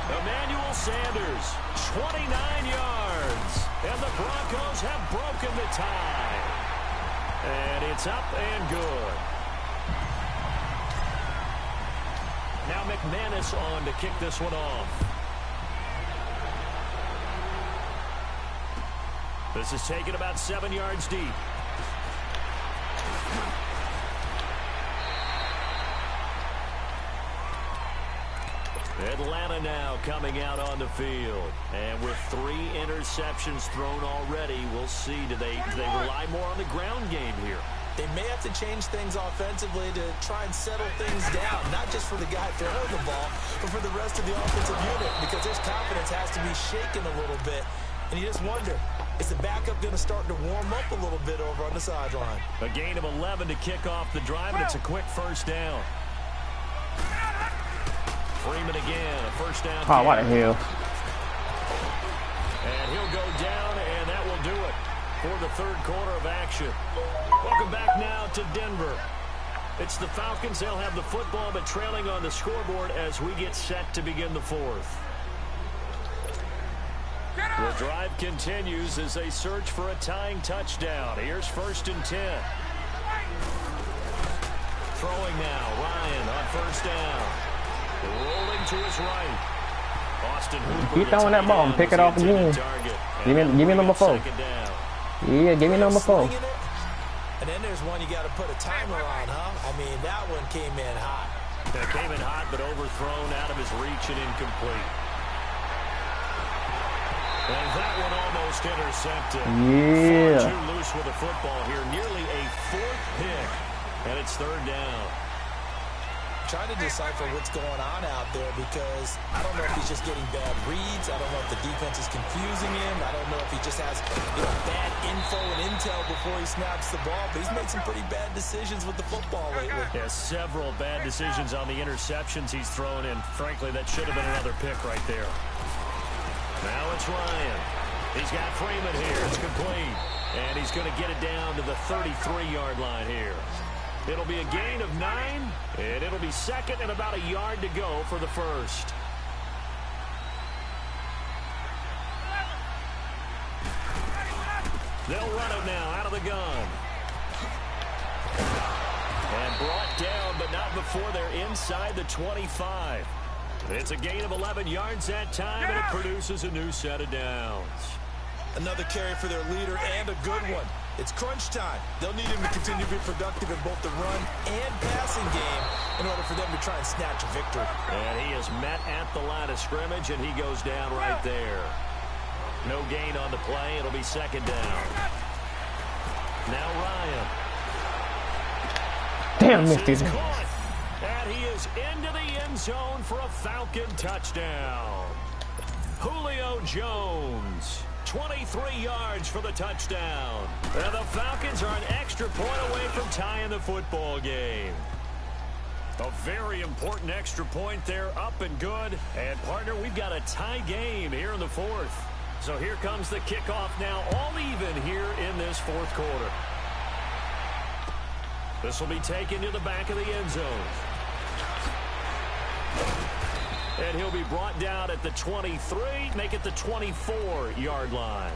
Emmanuel Sanders, 29 yards. And the Broncos have broken the tie. And it's up and good. Now McManus on to kick this one off. This is taken about 7 yards deep. Atlanta now coming out on the field. And with 3 interceptions thrown already, we'll see. Do they rely more on the ground game here? They may have to change things offensively to try and settle things down, not just for the guy throwing the ball, but for the rest of the offensive unit, because his confidence has to be shaken a little bit. And you just wonder, is the backup going to start to warm up a little bit over on the sideline? A gain of 11 to kick off the drive, and it's a quick 1st down. Freeman again, a 1st down. Oh, what the hell. And he'll go down, and that will do it for the 3rd quarter of action. Welcome back now to Denver. It's the Falcons. They'll have the football, but trailing on the scoreboard as we get set to begin the 4th. The drive continues as they search for a tying touchdown. Here's 1st and 10. Throwing now, Ryan on 1st down. Rolling to his right. Austin Hooper. Keep throwing that ball and pick it off again. Give me number 4. Yeah, give me number 4. And then there's one you got to put a timer on, huh? I mean, that one came in hot. It came in hot, but overthrown out of his reach and incomplete. And that one almost intercepted. Yeah. Far too loose with the football here. Nearly a 4th pick. And it's 3rd down. Trying to decipher what's going on out there, because I don't know if he's just getting bad reads. I don't know if the defense is confusing him. I don't know if he just has bad info and intel before he snaps the ball. But he's made some pretty bad decisions with the football lately. Yeah, several bad decisions on the interceptions he's thrown in. Frankly, that should have been another pick right there. Now it's Ryan. He's got Freeman here. It's complete. And he's going to get it down to the 33-yard line here. It'll be a gain of 9, and it'll be second and about a yard to go for the first. They'll run it now out of the gun. And brought down, but not before they're inside the 25. It's a gain of 11 yards that time, and it produces a new set of downs. Another carry for their leader, and a good one. It's crunch time. They'll need him to continue to be productive in both the run and passing game in order for them to try and snatch a victory. And he is met at the line of scrimmage, and he goes down right there. No gain on the play. It'll be second down. Now Ryan. Damn, missed it. And he is into the end zone for a Falcon touchdown. Julio Jones, 23 yards for the touchdown. And the Falcons are an extra point away from tying the football game. A very important extra point there, up and good. And, partner, we've got a tie game here in the fourth. So here comes the kickoff now, all even here in this fourth quarter. This will be taken to the back of the end zone. And he'll be brought down at the 23, make it the 24-yard line.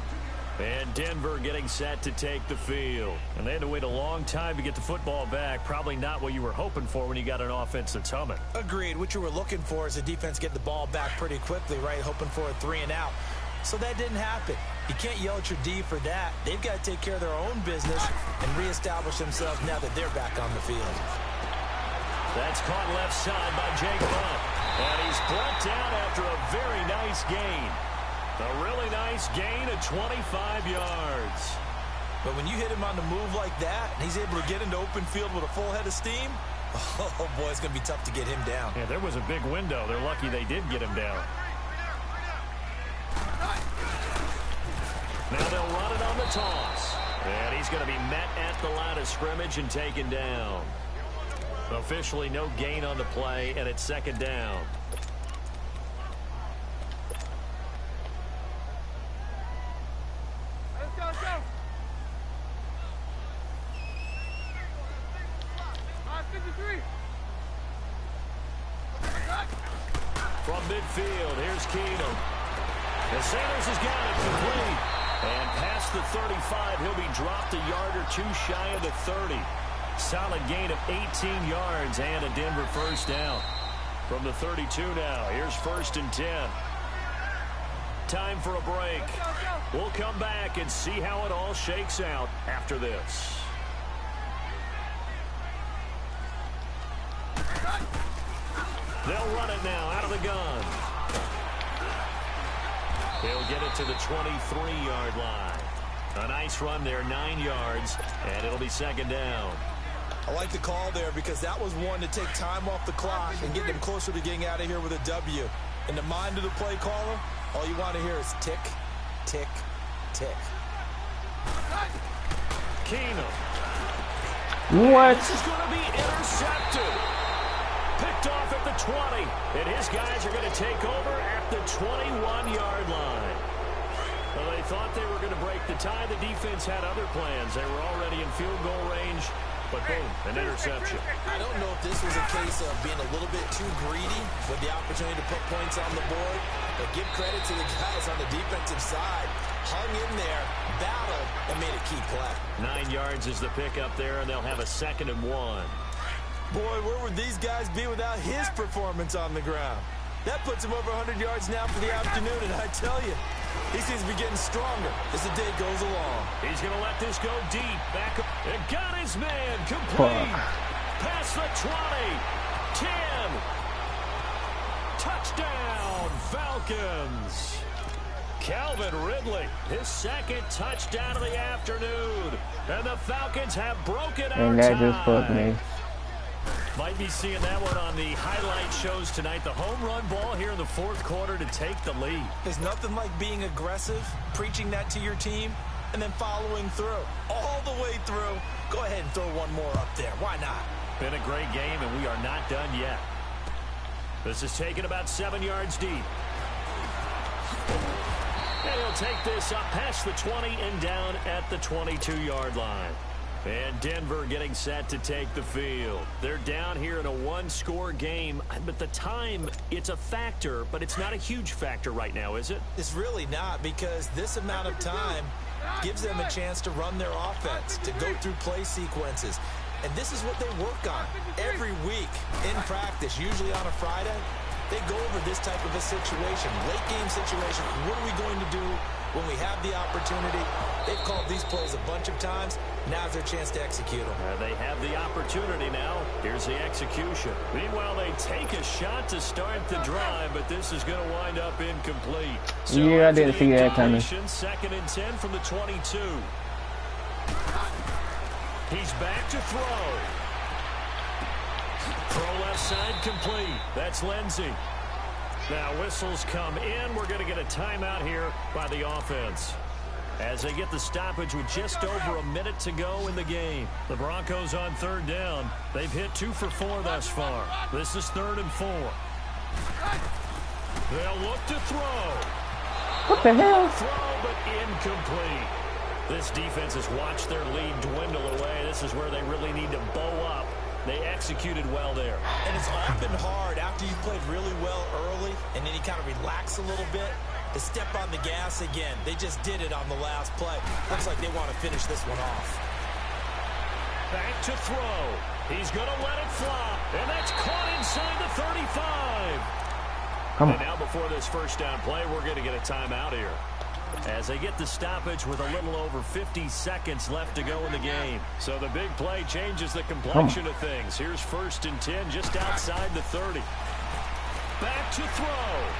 And Denver getting set to take the field. And they had to wait a long time to get the football back. Probably not what you were hoping for when you got an offense that's humming. Agreed. What you were looking for is a defense getting the ball back pretty quickly, right? Hoping for a 3-and-out. So that didn't happen. You can't yell at your D for that. They've got to take care of their own business and reestablish themselves now that they're back on the field. That's caught left side by Jake Butt. And he's brought down after a very nice gain. A really nice gain of 25 yards. But when you hit him on the move like that, and he's able to get into open field with a full head of steam, oh boy, it's going to be tough to get him down. Yeah, there was a big window. They're lucky they did get him down. Now they'll run it on the toss. And he's going to be met at the line of scrimmage and taken down. Officially no gain on the play, and it's second down. Let's go. From midfield, here's Keenum. The Sanders has got it complete. And past the 35, he'll be dropped a yard or two shy of the 30. Solid gain of 18 yards and a Denver first down. From the 32 now, here's 1st and 10. Time for a break. We'll come back and see how it all shakes out after this. They'll run it now out of the gun. He'll get it to the 23-yard line. A nice run there, 9 yards, and it'll be second down. I like the call there because that was one to take time off the clock and get them closer to getting out of here with a W. In the mind of the play caller, all you want to hear is tick, tick, tick. Keenum. What? This is going to be intercepted. Picked off at the 20. And his guys are going to take over at the 21-yard line. Well, they thought they were going to break the tie. The defense had other plans. They were already in field goal range. But boom, an interception. I don't know if this was a case of being a little bit too greedy with the opportunity to put points on the board. But give credit to the guys on the defensive side. Hung in there, battled, and made a key play. 9 yards is the pickup there, and they'll have a 2nd and 1. Boy, where would these guys be without his performance on the ground? That puts him over 100 yards now for the afternoon, and I tell you, he seems to be getting stronger as the day goes along. He's going to let this go deep. Back up. And got his man complete. Past the 20. 10. Touchdown, Falcons. Calvin Ridley, his 2nd touchdown of the afternoon. And the Falcons have broken out. And that just fucked me. Might be seeing that one on the highlight shows tonight. The home run ball here in the 4th quarter to take the lead. There's nothing like being aggressive, preaching that to your team, and then following through. All the way through. Go ahead and throw one more up there. Why not? Been a great game, and we are not done yet. This is taken about 7 yards deep. And he'll take this up past the 20 and down at the 22-yard line. And Denver getting set to take the field. They're down here in a one-score game, but the time, it's a factor, but it's not a huge factor right now, is it? It's really not, because this amount of time gives them a chance to run their offense, to go through play sequences. And this is what they work on every week in practice, usually on a Friday. They go over this type of a situation, late game situation. What are we going to do when we have the opportunity? They've called these plays a bunch of times. Now's their chance to execute them. They have the opportunity now. Here's the execution. Meanwhile, they take a shot to start the drive, but this is going to wind up incomplete. So yeah, I didn't see that coming. 2nd and 10 from the 22. He's back to throw. Throw left side complete. That's Lindsey. Now whistles come in. We're going to get a timeout here by the offense, as they get the stoppage with just over a minute to go in the game. The Broncos on 3rd down. They've hit 2 for 4 thus far. This is 3rd and 4. They'll look to throw. What the hell? Throw, but incomplete. This defense has watched their lead dwindle away. This is where they really need to bow up. They executed well there. And it's often hard after you've played really well early and then you kind of relax a little bit to step on the gas again. They just did it on the last play. Looks like they want to finish this one off. Back to throw. He's going to let it flop. And that's caught inside the 35. Come on. And now before this first down play, we're going to get a timeout here, as they get the stoppage with a little over 50 seconds left to go in the game. So the big play changes the complexion of things. Here's 1st and 10 just outside the 30. Back to throw.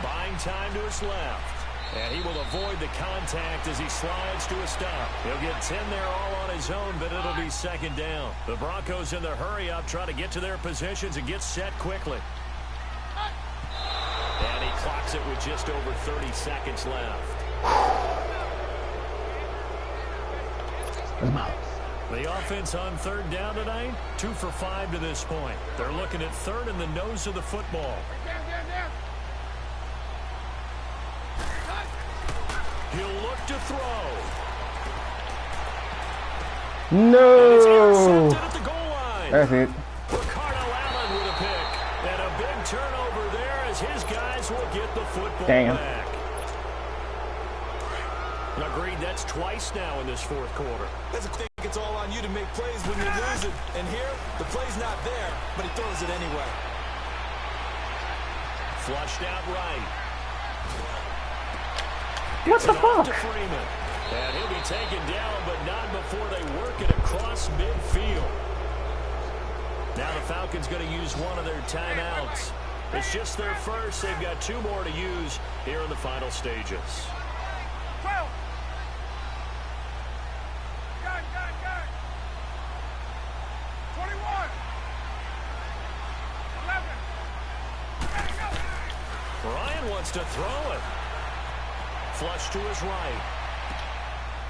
Buying time to his left. And he will avoid the contact as he slides to a stop. He'll get 10 there all on his own, but it'll be 2nd down. The Broncos in the hurry-up try to get to their positions and get set quickly. And he clocks it with just over 30 seconds left. The offense on 3rd down tonight, 2 for 5 to this point. They're looking at 3rd in the nose of the football. He'll look to throw. No. And it's intercepted at the goal line. That's it. Ricardo Allen with a pick. And a big turnover there as his guys will get the football back. Agreed, that's twice now in this 4th quarter. I think it's all on you to make plays when you're losing. And here, the play's not there, but he throws it anyway. Flushed out right. What the fuck? To Freeman. And he'll be taken down, but not before they work it across midfield. Now the Falcons going to use one of their timeouts. It's just their first. They've got 2 more to use here in the final stages. Ryan wants to throw it. Flush to his right.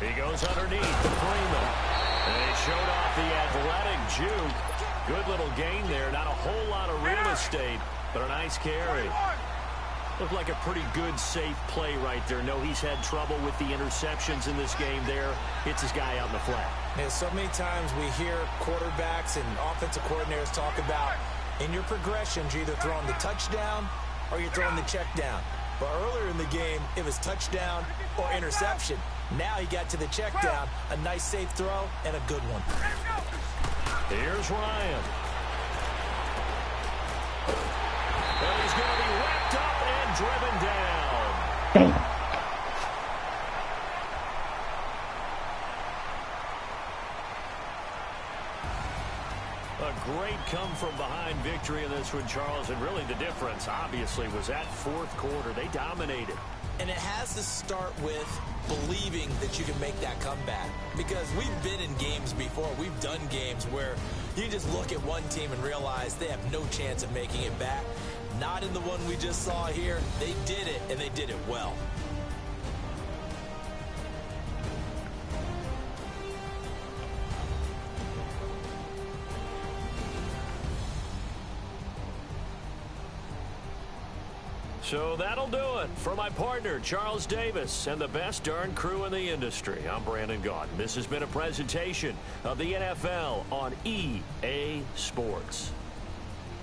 He goes underneath to Freeman. And he showed off the athletic juke. Good little gain there. Not a whole lot of real estate, but a nice carry. Looked like a pretty good, safe play right there. No, he's had trouble with the interceptions in this game there. Hits his guy out in the flat. Yeah, so many times we hear quarterbacks and offensive coordinators talk about in your progressions, you're either throwing the touchdown or you're throwing the check down. But earlier in the game, it was touchdown or interception. Now he got to the check down, a nice safe throw, and a good one. Here's Ryan. And he's going to be wrapped up and driven down. Damn. A great come-from-behind victory in this one, Charles. And really the difference, obviously, was that 4th quarter. They dominated. And it has to start with believing that you can make that comeback. Because we've been in games before. We've done games where you just look at one team and realize they have no chance of making it back. Not in the one we just saw here. They did it, and they did it well. So that'll do it. For my partner, Charles Davis, and the best darn crew in the industry, I'm Brandon Gaudin. This has been a presentation of the NFL on EA Sports.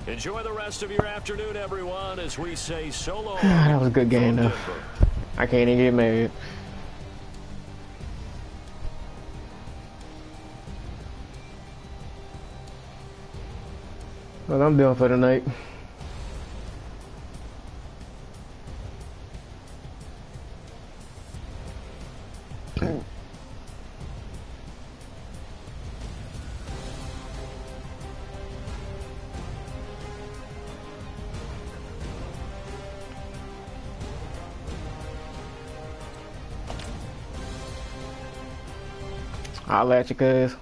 Enjoy the rest of your afternoon, everyone, as we say so long. That was a good game, though. I can't even get mad. Well, I'm done for the night. I'll let you, cuz.